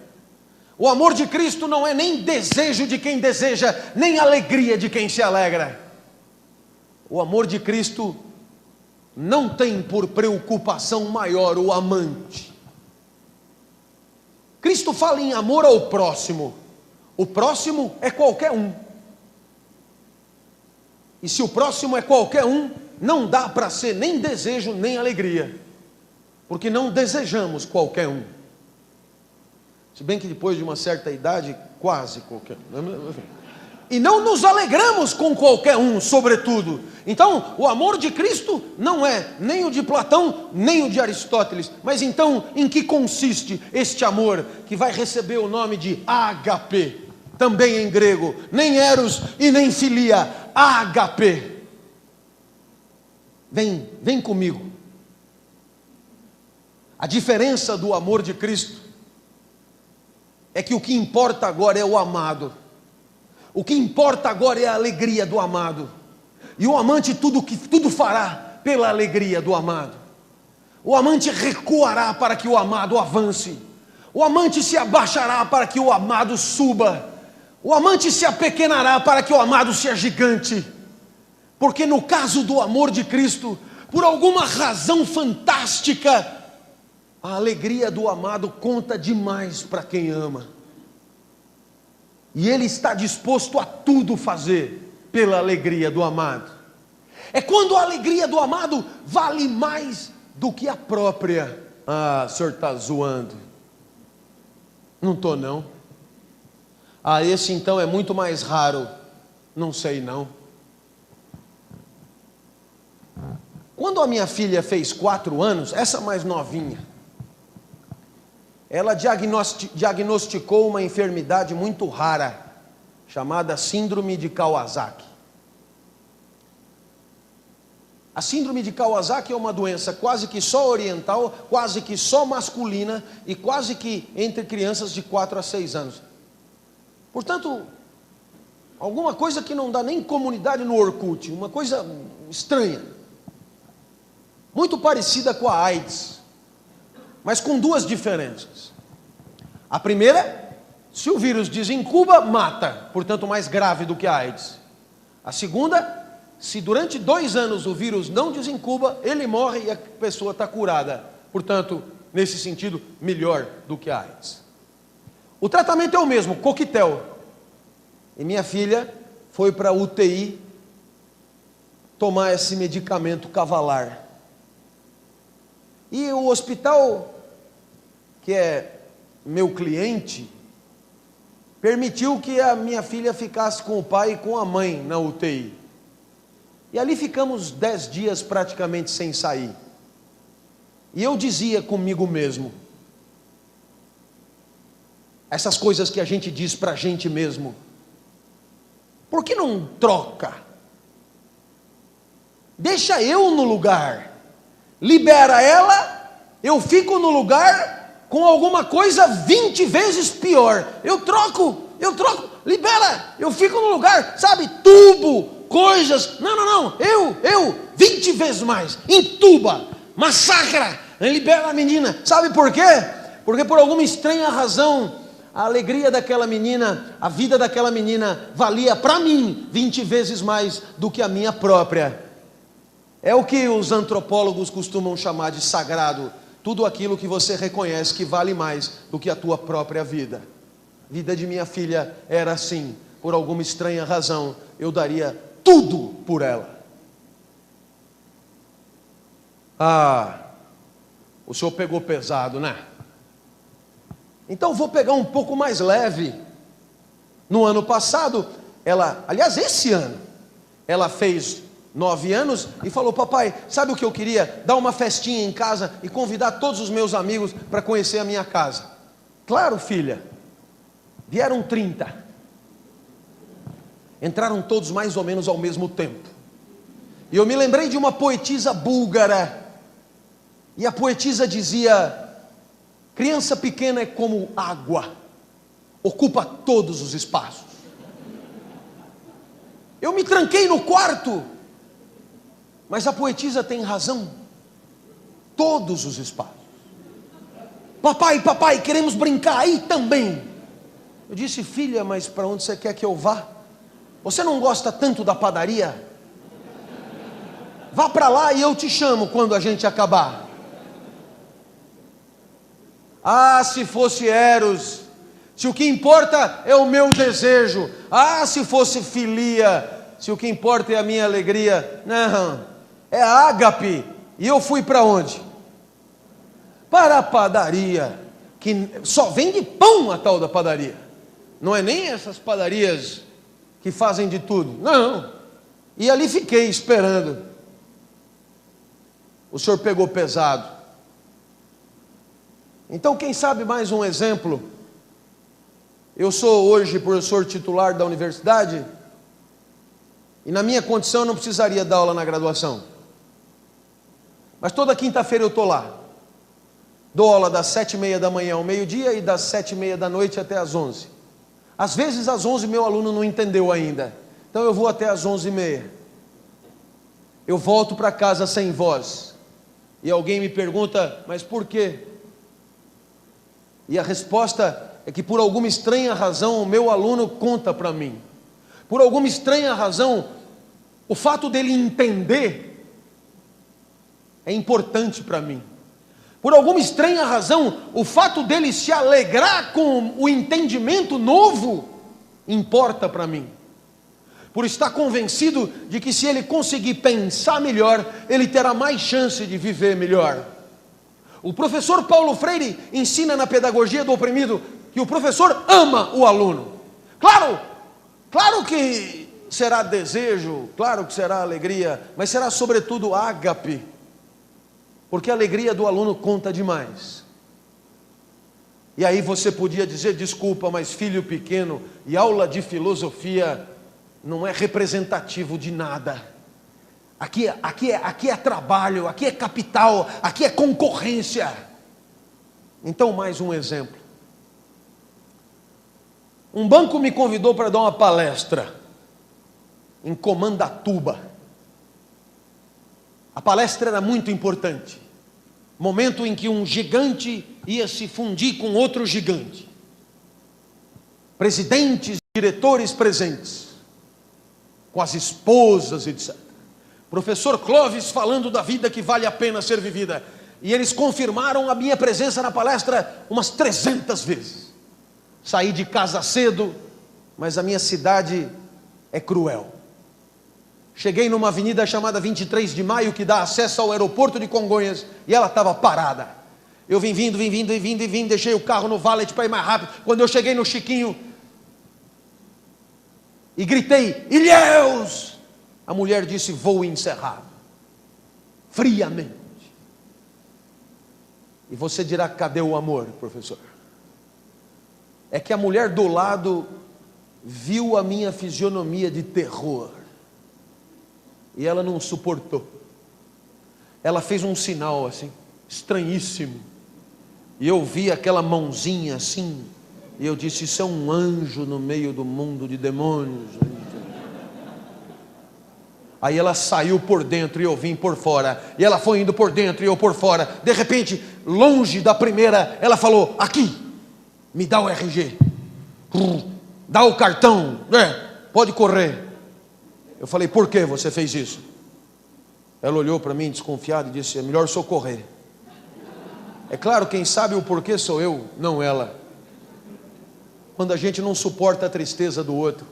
O amor de Cristo não é nem desejo de quem deseja, nem alegria de quem se alegra. O amor de Cristo não tem por preocupação maior o amante. Cristo fala em amor ao próximo. O próximo é qualquer um. E se o próximo é qualquer um, não dá para ser nem desejo nem alegria, porque não desejamos qualquer um. Se bem que depois de uma certa idade, quase qualquer um. E não nos alegramos com qualquer um, sobretudo. Então, o amor de Cristo não é nem o de Platão, nem o de Aristóteles. Mas então, em que consiste este amor, que vai receber o nome de ágape, também em grego, nem eros e nem filia, ágape. Vem comigo. A diferença do amor de Cristo é que o que importa agora é o amado. O que importa agora é a alegria do amado. E o amante tudo fará pela alegria do amado. O amante recuará para que o amado avance. O amante se abaixará para que o amado suba. O amante se apequenará para que o amado seja gigante. Porque no caso do amor de Cristo, por alguma razão fantástica, a alegria do amado conta demais para quem ama. E ele está disposto a tudo fazer pela alegria do amado. É quando a alegria do amado vale mais do que a própria. Ah, o senhor está zoando. Não estou não. Ah, esse então é muito mais raro. Não sei não. Quando a minha filha fez 4 anos, essa mais novinha, ela diagnosticou uma enfermidade muito rara, chamada síndrome de Kawasaki. A síndrome de Kawasaki é uma doença quase que só oriental, quase que só masculina e quase que entre crianças de 4 a 6 anos. Portanto, alguma coisa que não dá nem comunidade no Orkut, uma coisa estranha. Muito parecida com a AIDS, mas com 2 diferenças. A primeira, se o vírus desincuba, mata, portanto mais grave do que a AIDS. A segunda, se durante 2 anos o vírus não desincuba, ele morre e a pessoa está curada. Portanto, nesse sentido, melhor do que a AIDS. O tratamento é o mesmo, coquetel. E minha filha foi para a UTI tomar esse medicamento cavalar. E o hospital, que é meu cliente, permitiu que a minha filha ficasse com o pai e com a mãe na UTI. E ali ficamos 10 dias praticamente sem sair. E eu dizia comigo mesmo, essas coisas que a gente diz para a gente mesmo, por que não troca? Deixa eu no lugar. Libera ela, eu fico no lugar com alguma coisa 20 vezes pior. Eu troco, libera, eu fico no lugar, sabe, tubo, coisas, não, eu, 20 vezes mais, entuba, massacra, libera a menina, sabe por quê? Porque por alguma estranha razão, a alegria daquela menina, a vida daquela menina, valia para mim 20 vezes mais do que a minha própria. É o que os antropólogos costumam chamar de sagrado, tudo aquilo que você reconhece que vale mais do que a tua própria vida. A vida de minha filha era assim, por alguma estranha razão, eu daria tudo por ela. O senhor pegou pesado, né? Então vou pegar um pouco mais leve. No ano passado, esse ano, ela fez 9 anos e falou: papai, sabe o que eu queria? Dar uma festinha em casa e convidar todos os meus amigos para conhecer a minha casa. Claro, filha. Vieram 30. Entraram todos mais ou menos ao mesmo tempo. E eu me lembrei de uma poetisa búlgara. E a poetisa dizia: criança pequena é como água, ocupa todos os espaços. Eu me tranquei no quarto, mas a poetisa tem razão. Todos os espaços. Papai, queremos brincar aí também. Eu disse: filha, mas para onde você quer que eu vá? Você não gosta tanto da padaria? Vá para lá e eu te chamo quando a gente acabar. Se fosse Eros, se o que importa é o meu desejo. Se fosse filia, se o que importa é a minha alegria. Não, é ágape. E eu fui para onde? Para a padaria, que só vende pão a tal da padaria. Não é nem essas padarias que fazem de tudo. Não. E ali fiquei esperando. O senhor pegou pesado. Então, quem sabe mais um exemplo? Eu sou hoje professor titular da universidade, e na minha condição eu não precisaria dar aula na graduação. Mas toda quinta-feira eu estou lá. Dou aula das 7h30 da manhã ao meio-dia e das 7h30 da noite até às 11. Às vezes às 11 meu aluno não entendeu ainda, então eu vou até às 11h30. Eu volto para casa sem voz. E alguém me pergunta: mas por quê? E a resposta é que por alguma estranha razão o meu aluno conta para mim. Por alguma estranha razão, o fato dele entender é importante para mim. Por alguma estranha razão, o fato dele se alegrar com o entendimento novo importa para mim. Por estar convencido de que se ele conseguir pensar melhor, ele terá mais chance de viver melhor. O professor Paulo Freire ensina na Pedagogia do Oprimido que o professor ama o aluno. Claro que será desejo, claro que será alegria, mas será sobretudo ágape, porque a alegria do aluno conta demais. E aí você podia dizer: desculpa, mas filho pequeno e aula de filosofia não é representativo de nada. Aqui é trabalho, aqui é capital, aqui é concorrência. Então, mais um exemplo. Um banco me convidou para dar uma palestra em Comandatuba. A palestra era muito importante. Momento em que um gigante ia se fundir com outro gigante. Presidentes, diretores presentes, com as esposas, etc. Professor Clóvis falando da vida que vale a pena ser vivida. E eles confirmaram a minha presença na palestra umas 300 vezes. Saí de casa cedo, mas a minha cidade é cruel. Cheguei numa avenida chamada 23 de Maio, que dá acesso ao aeroporto de Congonhas, e ela estava parada. Eu vim vindo, deixei o carro no valet para ir mais rápido. Quando eu cheguei no Chiquinho e gritei: Ilhéus! A mulher disse: voo encerrado. Friamente. E você dirá: cadê o amor, professor? É que a mulher do lado viu a minha fisionomia de terror e ela não suportou. Ela fez um sinal assim, estranhíssimo, E eu vi aquela mãozinha assim, e eu disse: isso é um anjo no meio do mundo de demônios. Aí ela saiu por dentro e eu vim por fora. E ela foi indo por dentro e eu por fora. De repente, longe da primeira, ela falou: aqui, me dá o RG. Dá o cartão. Pode correr. Eu falei: por que você fez isso? Ela olhou para mim desconfiada e disse: é melhor socorrer. É claro, quem sabe o porquê sou eu, não ela. Quando a gente não suporta a tristeza do outro.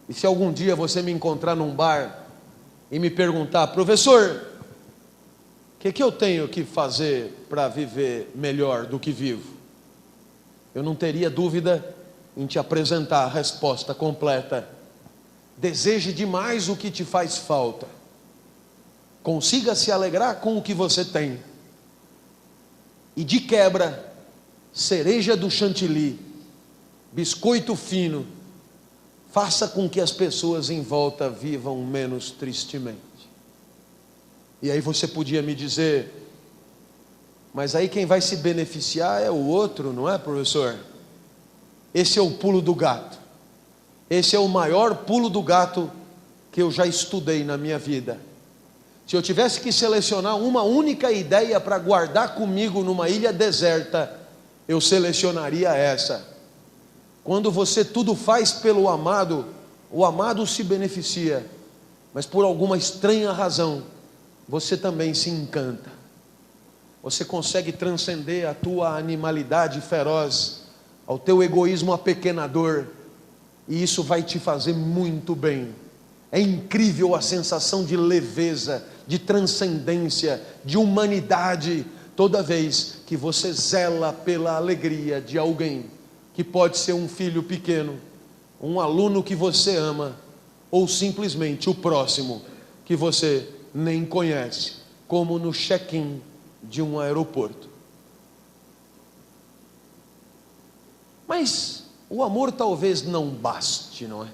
E se algum dia você me encontrar num bar e me perguntar: professor, o que eu tenho que fazer para viver melhor do que vivo? Eu não teria dúvida em te apresentar a resposta completa. Deseje demais o que te faz falta. Consiga se alegrar com o que você tem. E de quebra, cereja do chantilly, biscoito fino, faça com que as pessoas em volta vivam menos tristemente. E aí você podia me dizer: mas aí quem vai se beneficiar é o outro, não é, professor? Esse é o pulo do gato. Esse é o maior pulo do gato que eu já estudei na minha vida. Se eu tivesse que selecionar uma única ideia para guardar comigo numa ilha deserta, eu selecionaria essa. Quando você tudo faz pelo amado, o amado se beneficia, mas por alguma estranha razão, você também se encanta. Você consegue transcender a tua animalidade feroz, ao teu egoísmo apequenador, e isso vai te fazer muito bem. É incrível a sensação de leveza, de transcendência, de humanidade, toda vez que você zela pela alegria de alguém, que pode ser um filho pequeno, um aluno que você ama, ou simplesmente o próximo, que você nem conhece, como no check-in de um aeroporto. Mas o amor talvez não baste, não é?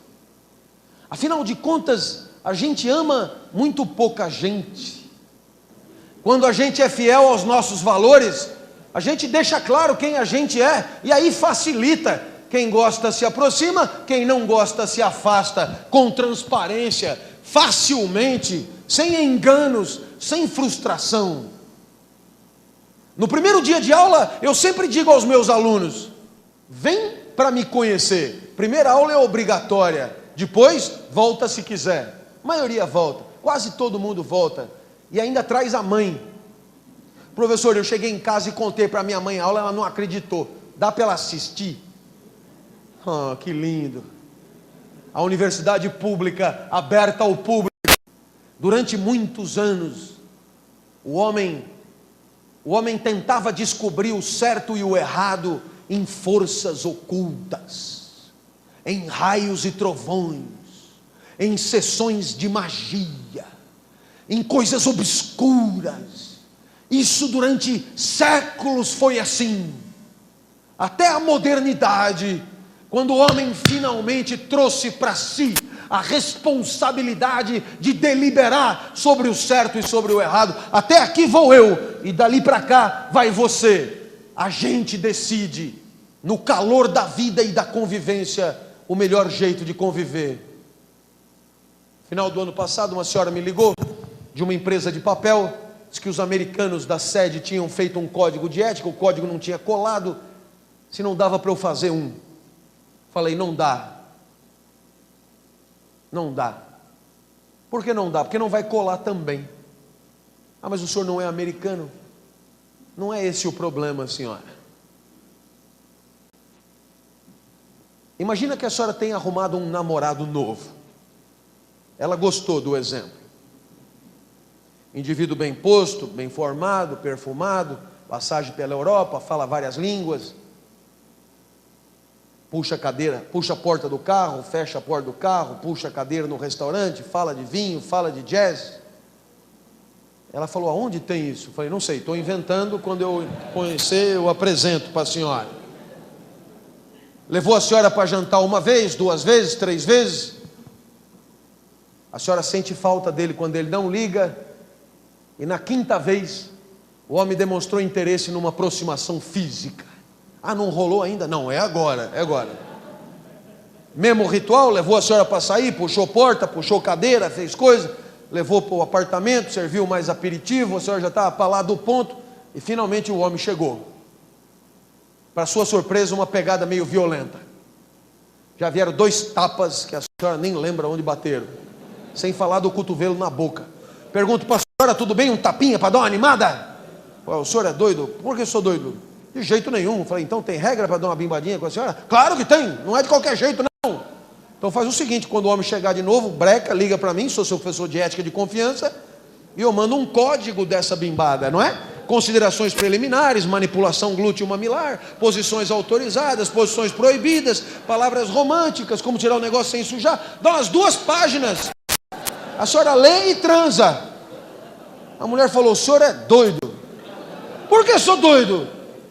Afinal de contas, a gente ama muito pouca gente. Quando a gente é fiel aos nossos valores, a gente deixa claro quem a gente é, e aí facilita. Quem gosta se aproxima, quem não gosta se afasta, com transparência, facilmente, sem enganos, sem frustração. No primeiro dia de aula, eu sempre digo aos meus alunos: vem para me conhecer. Primeira aula é obrigatória, depois volta se quiser. A maioria volta, quase todo mundo volta, e ainda traz a mãe. Professor, eu cheguei em casa e contei para minha mãe a aula, ela não acreditou. Dá para ela assistir? Oh, que lindo. A universidade pública aberta ao público. Durante muitos anos, o homem tentava descobrir o certo e o errado em forças ocultas, em raios e trovões, em sessões de magia, em coisas obscuras. Isso durante séculos foi assim, até a modernidade, quando o homem finalmente trouxe para si a responsabilidade de deliberar sobre o certo e sobre o errado. Até aqui vou eu, e dali para cá vai você. A gente decide, no calor da vida e da convivência, o melhor jeito de conviver. No final do ano passado, uma senhora me ligou de uma empresa de papel, disse que os americanos da sede tinham feito um código de ética, o código não tinha colado, se não dava para eu fazer um. Falei: não dá. Não dá. Por que não dá? Porque não vai colar também. Ah, mas o senhor não é americano? Não é esse o problema, senhora. Imagina que a senhora tenha arrumado um namorado novo. Ela gostou do exemplo. Indivíduo bem posto, bem formado, perfumado, passagem pela Europa, fala várias línguas. Puxa a cadeira, puxa a porta do carro, fecha a porta do carro, puxa a cadeira no restaurante, fala de vinho, fala de jazz. Ela falou: aonde tem isso? Eu falei: não sei, estou inventando, quando eu conhecer eu apresento para a senhora. Levou a senhora para jantar uma vez, 2 vezes, 3 vezes. A senhora sente falta dele quando ele não liga. E na 5ª vez, O homem demonstrou interesse numa aproximação física. Ah, não rolou ainda? Não, é agora, é agora. Mesmo ritual, levou a senhora para sair, puxou porta, puxou cadeira, fez coisa, levou para o apartamento, serviu mais aperitivo, a senhora já estava para lá do ponto, e finalmente o homem chegou. Para sua surpresa, uma pegada meio violenta. Já vieram 2 tapas que a senhora nem lembra onde bateram, sem falar do cotovelo na boca. Pergunto para a senhora, tudo bem? Um tapinha para dar uma animada? O senhor é doido? Por que eu sou doido? De jeito nenhum. Falei, então tem regra para dar uma bimbadinha com a senhora? Claro que tem, não é de qualquer jeito não. Então faz o seguinte, quando o homem chegar de novo, breca, liga para mim, sou seu professor de ética de confiança, e eu mando um código dessa bimbada, não é? Considerações preliminares, manipulação glúteo-mamilar, posições autorizadas, posições proibidas, palavras românticas, como tirar o negócio sem sujar. Dá umas 2 páginas. A senhora lê e transa. A mulher falou, o senhor é doido. Por que sou doido?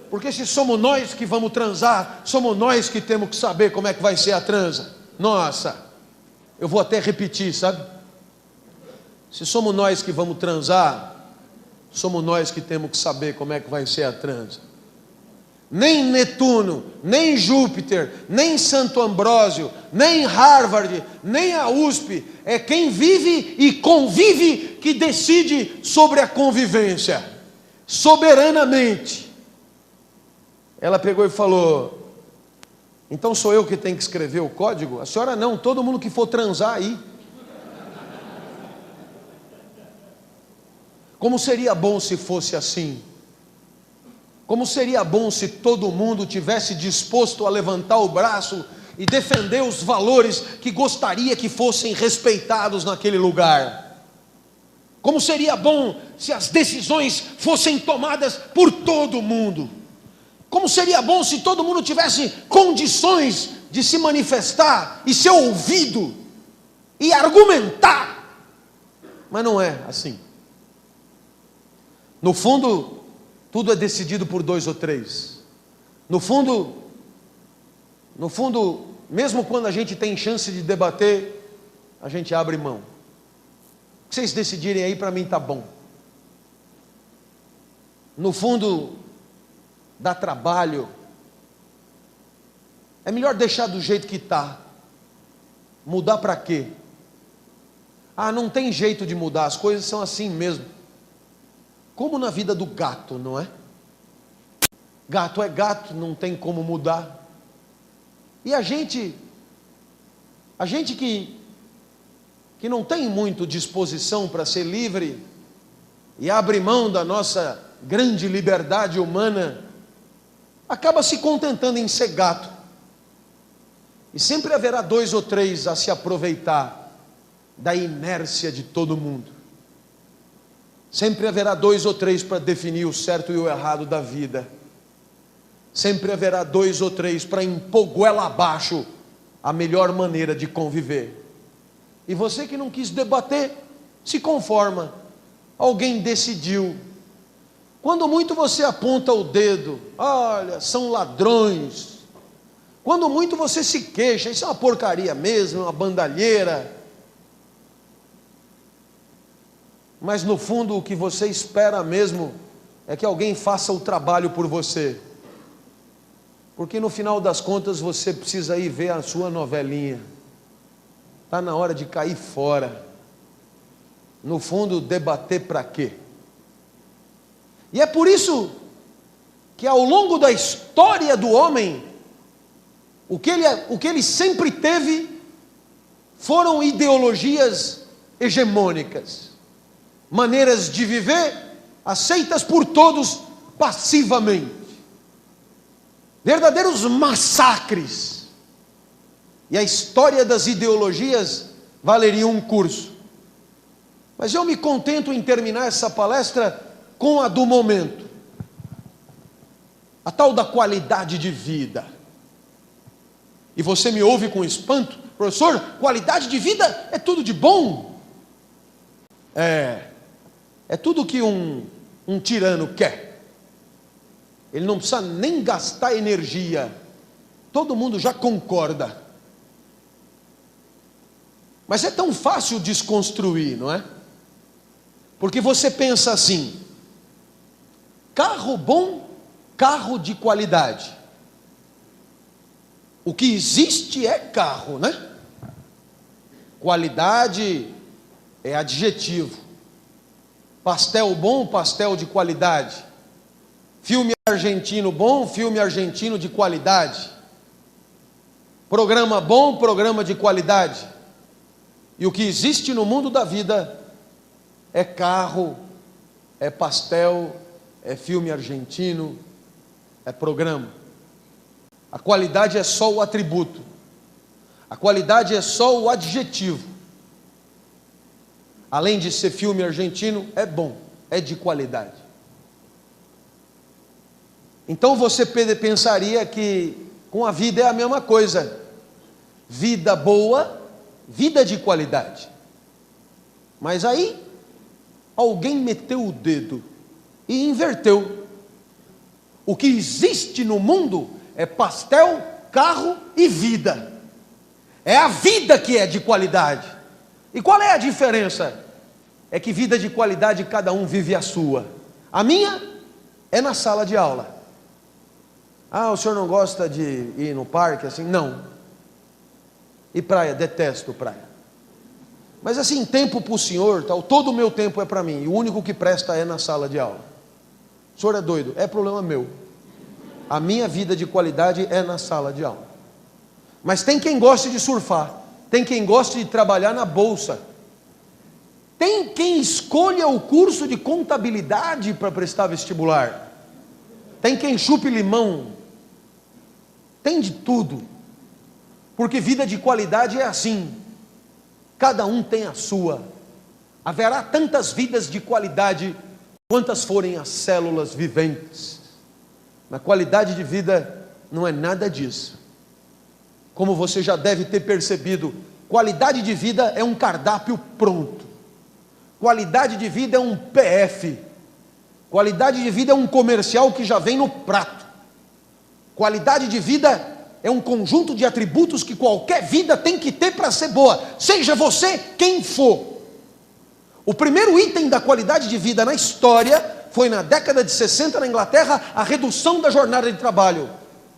Porque se somos nós que vamos transar, somos nós que temos que saber como é que vai ser a transa. Nossa, eu vou até repetir, sabe? Se somos nós que vamos transar, somos nós que temos que saber como é que vai ser a transa. Nem Netuno, nem Júpiter, nem Santo Ambrósio, nem Harvard, nem a USP, é quem vive e convive que decide sobre a convivência, soberanamente. Ela pegou e falou, então sou eu que tenho que escrever o código? A senhora não, todo mundo que for transar aí. Como seria bom se fosse assim? Como seria bom se todo mundo tivesse disposto a levantar o braço e defender os valores que gostaria que fossem respeitados naquele lugar? Como seria bom se as decisões fossem tomadas por todo mundo? Como seria bom se todo mundo tivesse condições de se manifestar e ser ouvido e argumentar? Mas não é assim. No fundo, tudo é decidido por 2 ou 3. No fundo, mesmo quando a gente tem chance de debater, a gente abre mão. O que vocês decidirem aí, para mim está bom. No fundo, dá trabalho. É melhor deixar do jeito que está. Mudar para quê? Ah, não tem jeito de mudar, as coisas são assim mesmo. Como na vida do gato, não é? Gato é gato, não tem como mudar. E a gente que não tem muito disposição para ser livre e abre mão da nossa grande liberdade humana, acaba se contentando em ser gato. E sempre haverá 2 ou 3 a se aproveitar da inércia de todo mundo. Sempre haverá 2 ou 3 para definir o certo e o errado da vida. Sempre haverá 2 ou 3 para impor goela abaixo a melhor maneira de conviver. E você que não quis debater, se conforma. Alguém decidiu. Quando muito você aponta o dedo, olha, são ladrões. Quando muito você se queixa, isso é uma porcaria mesmo, uma bandalheira. Mas no fundo o que você espera mesmo é que alguém faça o trabalho por você. Porque no final das contas você precisa ir ver a sua novelinha. Está na hora de cair fora. No fundo, debater para quê? E é por isso que ao longo da história do homem, o que ele sempre teve foram ideologias hegemônicas. Maneiras de viver aceitas por todos passivamente. Verdadeiros massacres. E a história das ideologias valeria um curso. Mas eu me contento em terminar essa palestra com a do momento. A tal da qualidade de vida. E você me ouve com espanto? Professor, qualidade de vida é tudo de bom? É tudo que um tirano quer. Ele não precisa nem gastar energia. Todo mundo já concorda. Mas é tão fácil desconstruir, não é? Porque você pensa assim: carro bom, carro de qualidade. O que existe é carro, né? Qualidade é adjetivo. Pastel bom, pastel de qualidade. Filme argentino bom, filme argentino de qualidade. Programa bom, programa de qualidade. E o que existe no mundo da vida é carro, é pastel, é filme argentino, é programa. A qualidade é só o atributo. A qualidade é só o adjetivo. Além de ser filme argentino, é bom, é de qualidade. Então você pensaria que com a vida é a mesma coisa. Vida boa, vida de qualidade. Mas aí, alguém meteu o dedo e inverteu. O que existe no mundo é pastel, carro e vida. É a vida que é de qualidade. E qual é a diferença? É que vida de qualidade cada um vive a sua. A minha é na sala de aula. Ah, o senhor não gosta de ir no parque assim? Não. E praia? Detesto praia. Mas assim, tempo para o senhor, tal, todo o meu tempo é para mim. E o único que presta é na sala de aula. O senhor é doido? É problema meu. A minha vida de qualidade é na sala de aula. Mas tem quem goste de surfar. Tem quem goste de trabalhar na bolsa. Tem quem escolha o curso de contabilidade para prestar vestibular. Tem quem chupe limão. Tem de tudo. Porque vida de qualidade é assim. Cada um tem a sua. Haverá tantas vidas de qualidade quantas forem as células viventes. Na qualidade de vida não é nada disso. Como você já deve ter percebido, qualidade de vida é um cardápio pronto. Qualidade de vida é um PF. Qualidade de vida é um comercial que já vem no prato. Qualidade de vida é um conjunto de atributos que qualquer vida tem que ter para ser boa, seja você quem for. O primeiro item da qualidade de vida na história foi na década de 60 na Inglaterra, a redução da jornada de trabalho.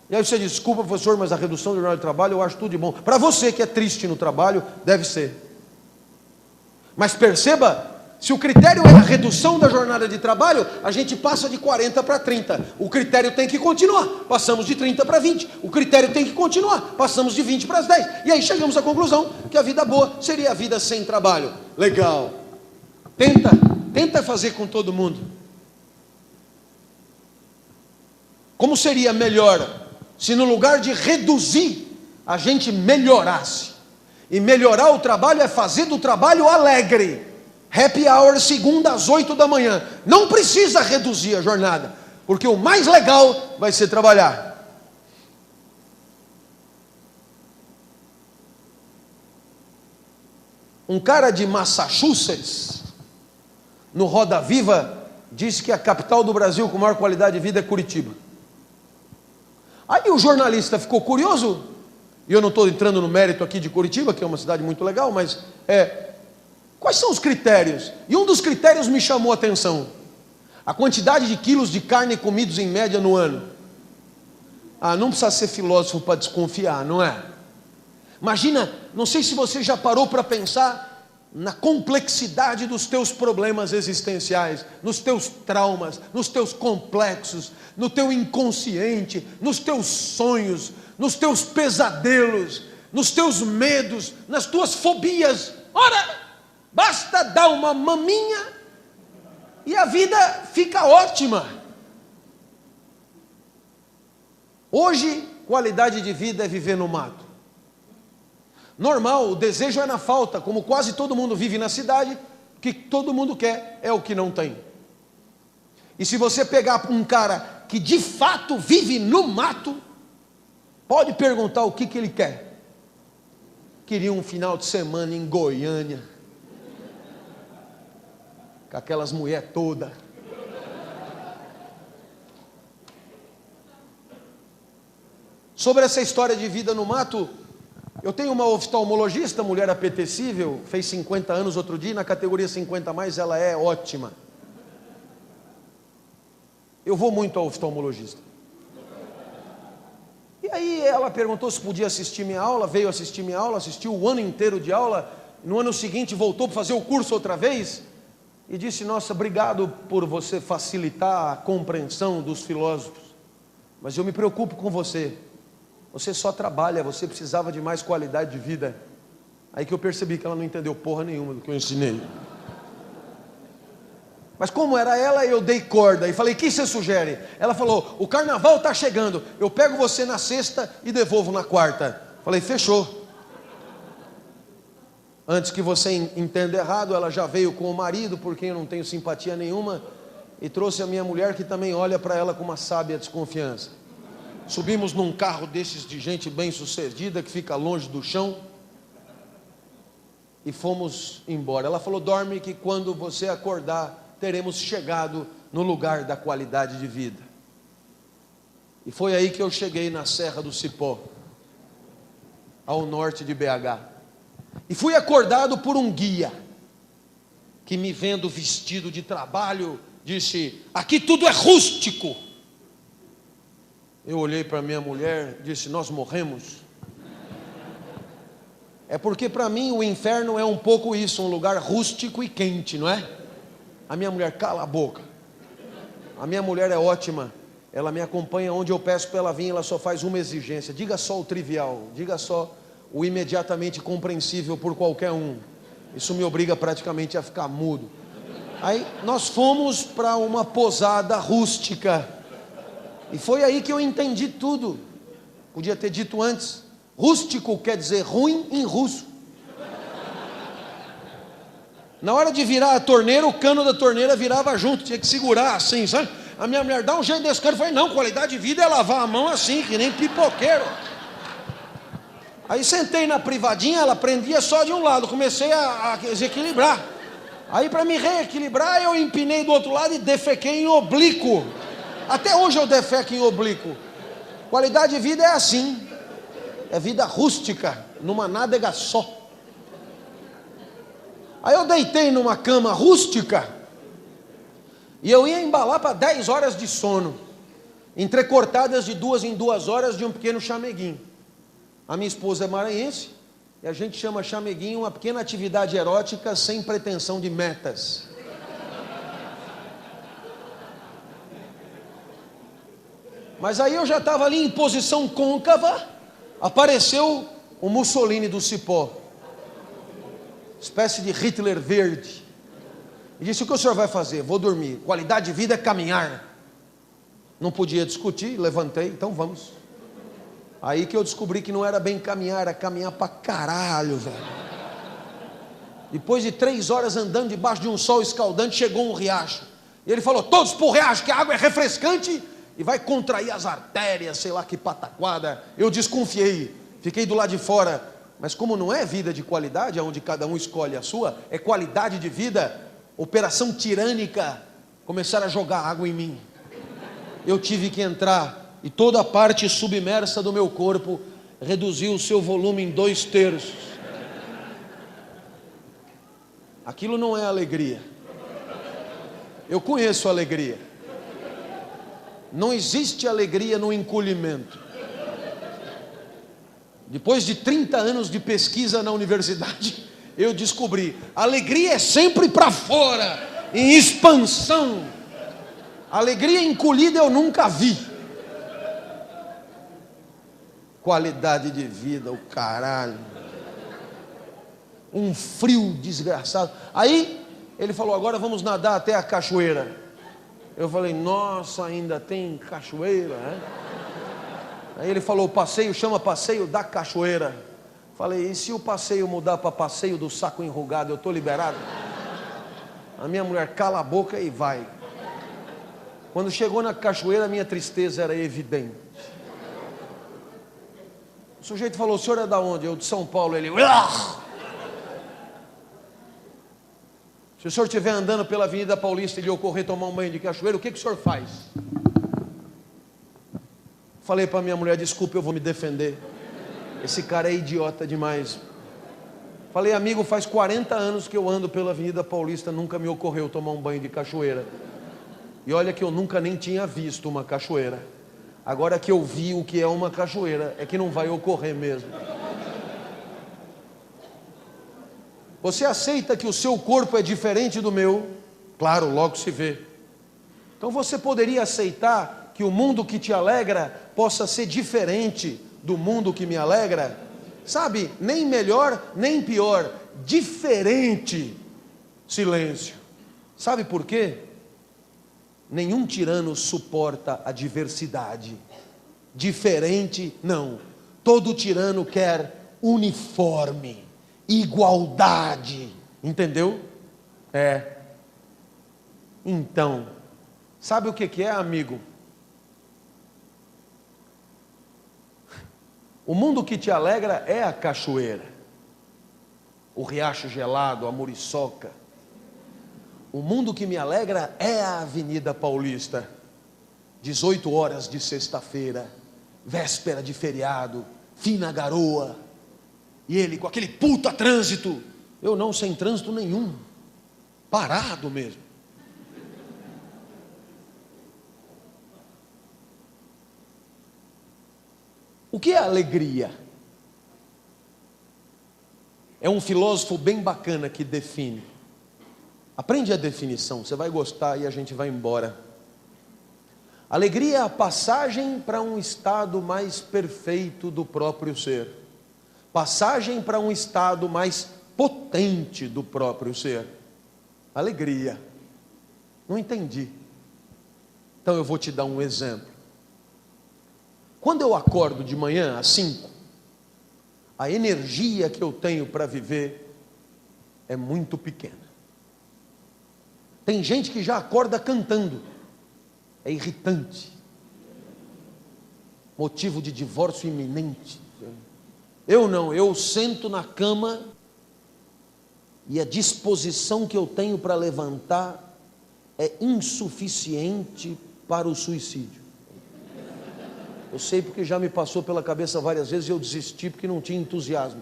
E aí você diz, desculpa professor, mas a redução da jornada de trabalho eu acho tudo de bom. Para você que é triste no trabalho, deve ser. Mas perceba, se o critério é a redução da jornada de trabalho, a gente passa de 40 para 30. O critério tem que continuar, passamos de 30 para 20. O critério tem que continuar, passamos de 20 para 10. E aí chegamos à conclusão que a vida boa seria a vida sem trabalho. Legal. Tenta fazer com todo mundo. Como seria melhor se no lugar de reduzir, a gente melhorasse? E melhorar o trabalho é fazer do trabalho alegre. Happy hour, segunda às 8 da manhã. Não precisa reduzir a jornada, porque o mais legal vai ser trabalhar. Um cara de Massachusetts, no Roda Viva, disse que a capital do Brasil com maior qualidade de vida é Curitiba. Aí o jornalista ficou curioso, e eu não estou entrando no mérito aqui de Curitiba, que é uma cidade muito legal, mas quais são os critérios? E um dos critérios me chamou a atenção. A quantidade de quilos de carne comidos em média no ano. Ah, não precisa ser filósofo para desconfiar, não é? Imagina, não sei se você já parou para pensar na complexidade dos teus problemas existenciais, nos teus traumas, nos teus complexos, no teu inconsciente, nos teus sonhos, nos teus pesadelos, nos teus medos, nas tuas fobias. Ora, basta dar uma maminha e a vida fica ótima. Hoje, qualidade de vida é viver no mato. Normal, o desejo é na falta, como quase todo mundo vive na cidade, o que todo mundo quer é o que não tem. E se você pegar um cara que de fato vive no mato, pode perguntar o que ele quer. Queria um final de semana em Goiânia, com aquelas mulheres todas. Sobre essa história de vida no mato, eu tenho uma oftalmologista, mulher apetecível, fez 50 anos outro dia, na categoria 50 a mais ela é ótima. Eu vou muito ao oftalmologista. E aí ela perguntou se podia assistir minha aula, veio assistir minha aula, assistiu o ano inteiro de aula, no ano seguinte voltou para fazer o curso outra vez, e disse, nossa, obrigado por você facilitar a compreensão dos filósofos, mas eu me preocupo com você só trabalha, você precisava de mais qualidade de vida. Aí que eu percebi que ela não entendeu porra nenhuma do que eu ensinei. Mas como era ela, eu dei corda e falei, o que você sugere? Ela falou, o carnaval está chegando, eu pego você na sexta e devolvo na quarta. Falei, fechou. Antes que você entenda errado, ela já veio com o marido, por quem eu não tenho simpatia nenhuma, e trouxe a minha mulher, que também olha para ela com uma sábia desconfiança. Subimos num carro desses de gente bem sucedida, que fica longe do chão, e fomos embora. Ela falou, dorme que quando você acordar, teremos chegado no lugar da qualidade de vida. E foi aí que eu cheguei na Serra do Cipó, ao norte de BH. E fui acordado por um guia, que me vendo vestido de trabalho, disse, aqui tudo é rústico. Eu olhei para minha mulher, disse, nós morremos. É porque para mim o inferno é um pouco isso, um lugar rústico e quente, não é? A minha mulher, cala a boca. A minha mulher é ótima, ela me acompanha onde eu peço para ela vir, ela só faz uma exigência, diga só o trivial, diga só o imediatamente compreensível por qualquer um. Isso me obriga praticamente a ficar mudo. Aí nós fomos para uma posada rústica, e foi aí que eu entendi tudo. Podia ter dito antes, rústico quer dizer ruim em russo. Na hora de virar a torneira, o cano da torneira virava junto, tinha que segurar assim, sabe? A minha mulher, dá um jeito desse cano. Eu falei, não, qualidade de vida é lavar a mão assim, que nem pipoqueiro. Aí sentei na privadinha, ela prendia só de um lado, comecei a desequilibrar. Aí para me reequilibrar, eu empinei do outro lado e defequei em oblíquo. Até hoje eu defeco em oblíquo. Qualidade de vida é assim, é vida rústica, numa nádega só. Aí eu deitei numa cama rústica, e eu ia embalar para 10 horas de sono, entrecortadas de 2 em 2 horas de um pequeno chameguinho. A minha esposa é maranhense, e a gente chama chameguinho uma pequena atividade erótica sem pretensão de metas. Mas aí eu já estava ali em posição côncava, apareceu o Mussolini do Cipó, espécie de Hitler verde, e disse, o que o senhor vai fazer? Vou dormir, qualidade de vida é caminhar. Não podia discutir, levantei, então vamos. Aí que eu descobri que não era bem caminhar, era caminhar pra caralho, velho. Depois de 3 horas andando debaixo de um sol escaldante, chegou um riacho, e ele falou, todos pro riacho, que a água é refrescante e vai contrair as artérias, sei lá que pataquada. Eu desconfiei, fiquei do lado de fora. Mas como não é vida de qualidade, onde cada um escolhe a sua, é qualidade de vida, operação tirânica, começaram a jogar água em mim. Eu tive que entrar, e toda a parte submersa do meu corpo reduziu o seu volume em 2/3. Aquilo não é alegria. Eu conheço alegria. Não existe alegria no encolhimento. Depois de 30 anos de pesquisa na universidade, eu descobri, alegria é sempre para fora, em expansão. Alegria encolhida eu nunca vi. Qualidade de vida, o caralho. Um frio desgraçado. Aí ele falou, agora vamos nadar até a cachoeira. Eu falei, nossa, ainda tem cachoeira, né? Aí ele falou, o passeio chama passeio da cachoeira. Falei, e se o passeio mudar para passeio do saco enrugado, eu estou liberado? A minha mulher, cala a boca e vai. Quando chegou na cachoeira, a minha tristeza era evidente. O sujeito falou, o senhor é da onde? Eu, de São Paulo. Ele, se o senhor estiver andando pela Avenida Paulista e lhe ocorrer tomar um banho de cachoeira, o que o senhor faz? Falei para minha mulher, desculpa, eu vou me defender. Esse cara é idiota demais. Falei, amigo, faz 40 anos que eu ando pela Avenida Paulista, nunca me ocorreu tomar um banho de cachoeira. E olha que eu nunca nem tinha visto uma cachoeira. Agora que eu vi o que é uma cachoeira, é que não vai ocorrer mesmo. Você aceita que o seu corpo é diferente do meu? Claro, logo se vê. Então você poderia aceitar que o mundo que te alegra possa ser diferente do mundo que me alegra? Sabe, nem melhor, nem pior, diferente. Silêncio. Sabe por quê? Nenhum tirano suporta a diversidade. Diferente, não. Todo tirano quer uniforme, igualdade. Entendeu? Então, sabe o que é, amigo? O mundo que te alegra é a cachoeira, o riacho gelado, a muriçoca. O mundo que me alegra é a Avenida Paulista, 18 horas de sexta-feira, véspera de feriado, fina garoa, e ele com aquele puta trânsito, eu não, sem trânsito nenhum, parado mesmo. O que é alegria? É um filósofo bem bacana que define. Aprende a definição, você vai gostar e a gente vai embora. Alegria é a passagem para um estado mais perfeito do próprio ser. Passagem para um estado mais potente do próprio ser. Alegria. Não entendi. Então eu vou te dar um exemplo. Quando eu acordo de manhã às 5, a energia que eu tenho para viver é muito pequena. Tem gente que já acorda cantando. É irritante. Motivo de divórcio iminente. Eu não, eu sento na cama e a disposição que eu tenho para levantar é insuficiente para o suicídio. Eu sei porque já me passou pela cabeça várias vezes e eu desisti porque não tinha entusiasmo.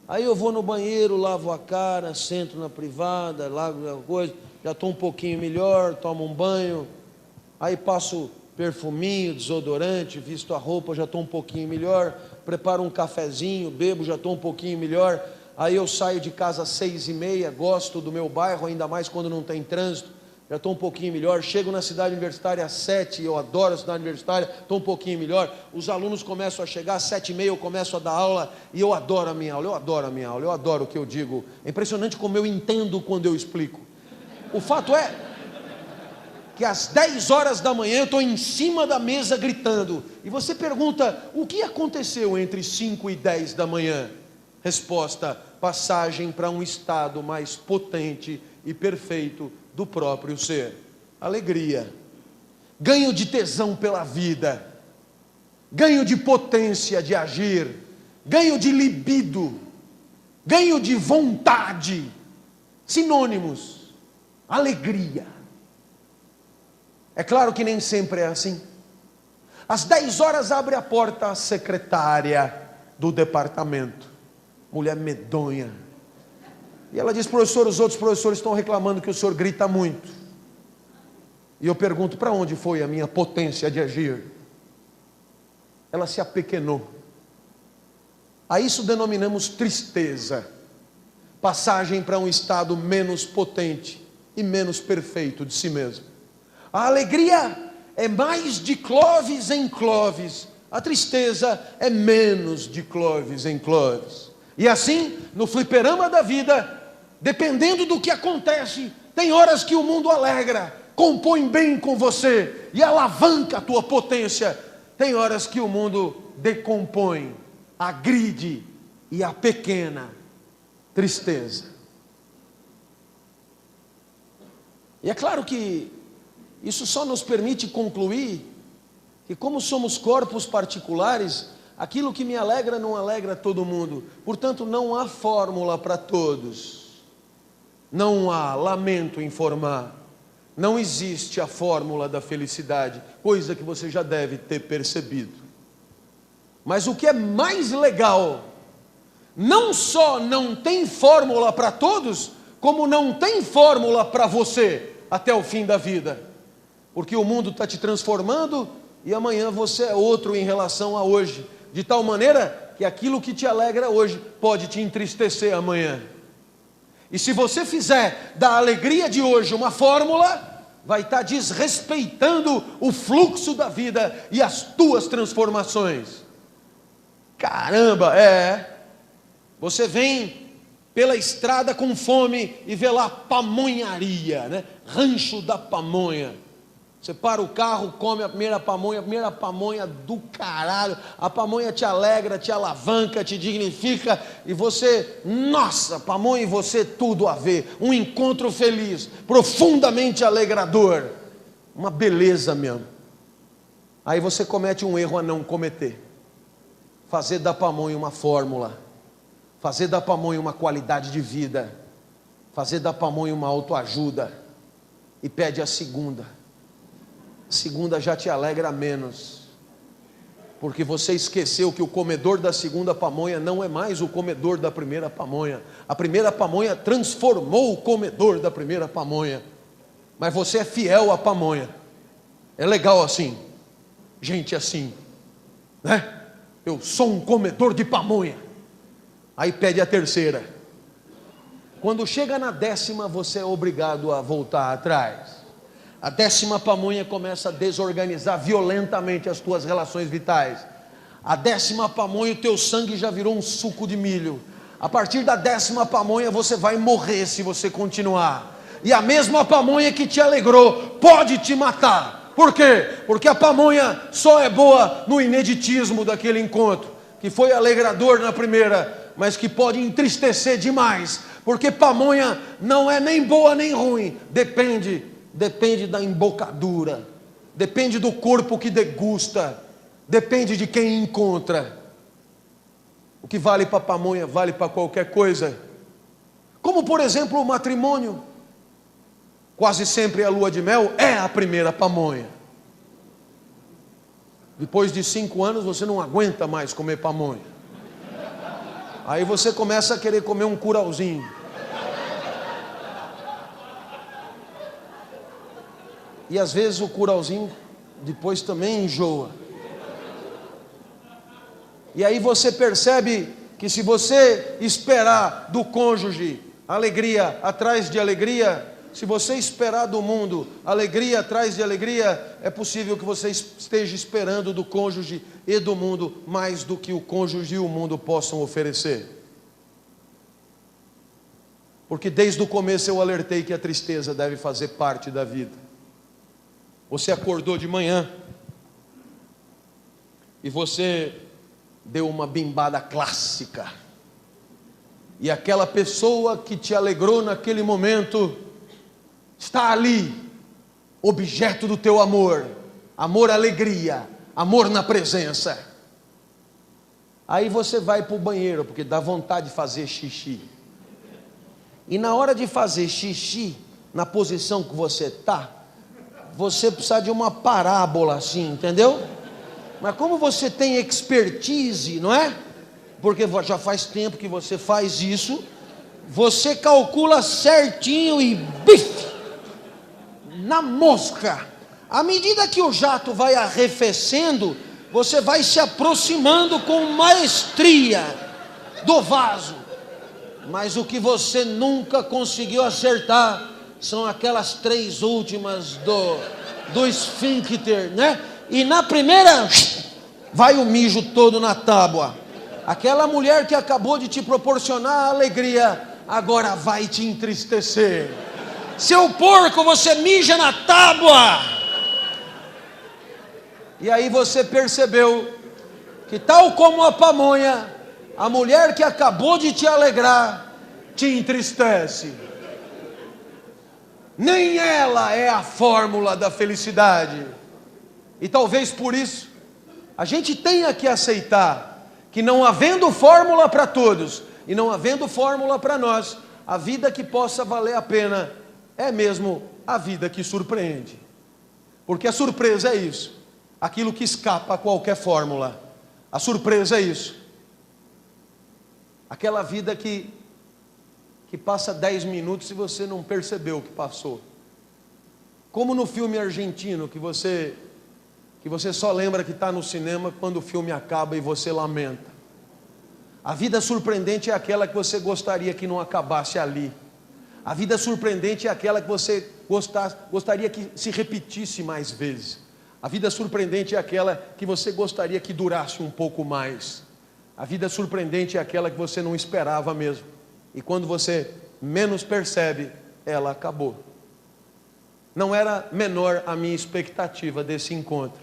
Aí eu vou no banheiro, lavo a cara, sento na privada, lavo a coisa, já estou um pouquinho melhor, tomo um banho, aí passo perfuminho, desodorante, visto a roupa, já estou um pouquinho melhor, preparo um cafezinho, bebo, já estou um pouquinho melhor, aí eu saio de casa às 6h30, gosto do meu bairro, ainda mais quando não tem trânsito, já estou um pouquinho melhor, chego na cidade universitária às 7, eu adoro a cidade universitária, estou um pouquinho melhor, os alunos começam a chegar, às 7h30 eu começo a dar aula, e eu adoro a minha aula, eu adoro o que eu digo, é impressionante como eu entendo quando eu explico. O fato é que às 10 horas da manhã eu estou em cima da mesa gritando, e você pergunta, o que aconteceu entre 5 e 10 da manhã? Resposta, passagem para um estado mais potente e perfeito do próprio ser. Alegria, ganho de tesão pela vida, ganho de potência de agir, ganho de libido, ganho de vontade, sinônimos, alegria. É claro que nem sempre é assim. Às 10 horas abre a porta a secretária do departamento, mulher medonha, e ela diz, professor, os outros professores estão reclamando que o senhor grita muito. E eu pergunto, para onde foi a minha potência de agir? Ela se apequenou. A isso denominamos tristeza. Passagem para um estado menos potente e menos perfeito de si mesmo. A alegria é mais de Clóvis em Clóvis. A tristeza é menos de Clóvis em Clóvis. E assim, no fliperama da vida, dependendo do que acontece, tem horas que o mundo alegra, compõe bem com você e alavanca a tua potência. Tem horas que o mundo decompõe, agride e apequena. Tristeza. E é claro que isso só nos permite concluir que, como somos corpos particulares, aquilo que me alegra não alegra todo mundo. Portanto, não há fórmula para todos. Não há, lamento informar, não existe a fórmula da felicidade, coisa que você já deve ter percebido. Mas o que é mais legal, não só não tem fórmula para todos, como não tem fórmula para você. até o fim da vida. Porque o mundo está te transformando e amanhã você é outro em relação a hoje. De tal maneira que aquilo que te alegra hoje pode te entristecer amanhã. E se você fizer da alegria de hoje uma fórmula, vai estar desrespeitando o fluxo da vida e as tuas transformações. Caramba, você vem pela estrada com fome e vê lá pamonharia, né? Rancho da pamonha. Você para o carro, come a primeira pamonha do caralho. A pamonha te alegra, te alavanca, te dignifica. E você, nossa, pamonha e você tudo a ver. Um encontro feliz, profundamente alegrador. Uma beleza mesmo. Aí você comete um erro a não cometer. Fazer da pamonha uma fórmula. Fazer da pamonha uma qualidade de vida. Fazer da pamonha uma autoajuda. E pede a segunda. Segunda já te alegra menos, porque você esqueceu que o comedor da segunda pamonha não é mais o comedor da primeira pamonha. A primeira pamonha transformou o comedor da primeira pamonha, mas você é fiel à pamonha. É legal assim, gente assim, né? Eu sou um comedor de pamonha. Aí pede a terceira. Quando chega na 10ª, você é obrigado a voltar atrás. A 10ª pamonha começa a desorganizar violentamente as tuas relações vitais. A 10ª pamonha, o teu sangue já virou um suco de milho. A partir da 10ª pamonha você vai morrer se você continuar. E a mesma pamonha que te alegrou pode te matar. Por quê? Porque a pamonha só é boa no ineditismo daquele encontro, que foi alegrador na primeira, mas que pode entristecer demais. Porque pamonha não é nem boa nem ruim, depende da embocadura, depende do corpo que degusta, depende de quem encontra. O que vale para pamonha, vale para qualquer coisa. Como por exemplo o matrimônio. Quase sempre a lua de mel é a primeira pamonha. Depois de 5 anos você não aguenta mais comer pamonha. Aí você começa a querer comer um curauzinho. E às vezes o curauzinho depois também enjoa. E aí você percebe que se você esperar do cônjuge alegria atrás de alegria, se você esperar do mundo alegria atrás de alegria, é possível que você esteja esperando do cônjuge e do mundo mais do que o cônjuge e o mundo possam oferecer. Porque desde o começo eu alertei que a tristeza deve fazer parte da vida. Você acordou de manhã e você deu uma bimbada clássica. E aquela pessoa que te alegrou naquele momento está ali, objeto do teu amor. Amor, alegria, amor na presença. Aí você vai para o banheiro, porque dá vontade de fazer xixi. E na hora de fazer xixi, na posição que você está, você precisa de uma parábola assim, entendeu? Mas como você tem expertise, não é? Porque já faz tempo que você faz isso, você calcula certinho e bife, na mosca. À medida que o jato vai arrefecendo, você vai se aproximando com maestria do vaso. Mas o que você nunca conseguiu acertar são aquelas 3 últimas do esfíncter, né? E na primeira, vai o mijo todo na tábua. Aquela mulher que acabou de te proporcionar a alegria, agora vai te entristecer. Seu porco, você mija na tábua. E aí você percebeu que tal como a pamonha, a mulher que acabou de te alegrar, te entristece. Nem ela é a fórmula da felicidade. E talvez por isso, a gente tenha que aceitar que não havendo fórmula para todos, e não havendo fórmula para nós, a vida que possa valer a pena, é mesmo a vida que surpreende. Porque a surpresa é isso, aquilo que escapa a qualquer fórmula. A surpresa é isso. Aquela vida que passa 10 minutos e você não percebeu que passou. Como no filme argentino, que você só lembra que está no cinema quando o filme acaba e você lamenta. A vida surpreendente é aquela que você gostaria que não acabasse ali. A vida surpreendente é aquela que você gostaria que se repetisse mais vezes. A vida surpreendente é aquela que você gostaria que durasse um pouco mais. A vida surpreendente é aquela que você não esperava mesmo. E quando você menos percebe, ela acabou. Não era menor a minha expectativa desse encontro.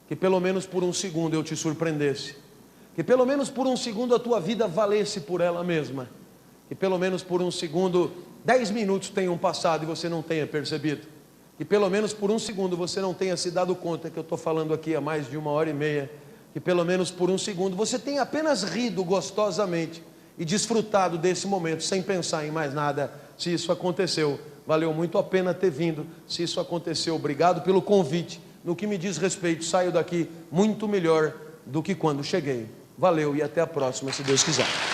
Que pelo menos por um segundo eu te surpreendesse. Que pelo menos por um segundo a tua vida valesse por ela mesma. Que pelo menos por um segundo, 10 minutos tenham passado e você não tenha percebido. Que pelo menos por um segundo você não tenha se dado conta que eu estou falando aqui há mais de 1h30. Que pelo menos por um segundo você tenha apenas rido gostosamente e desfrutado desse momento sem pensar em mais nada. Se isso aconteceu, valeu muito a pena ter vindo. Se isso aconteceu, obrigado pelo convite. No que me diz respeito, saio daqui muito melhor do que quando cheguei. Valeu e até a próxima, se Deus quiser.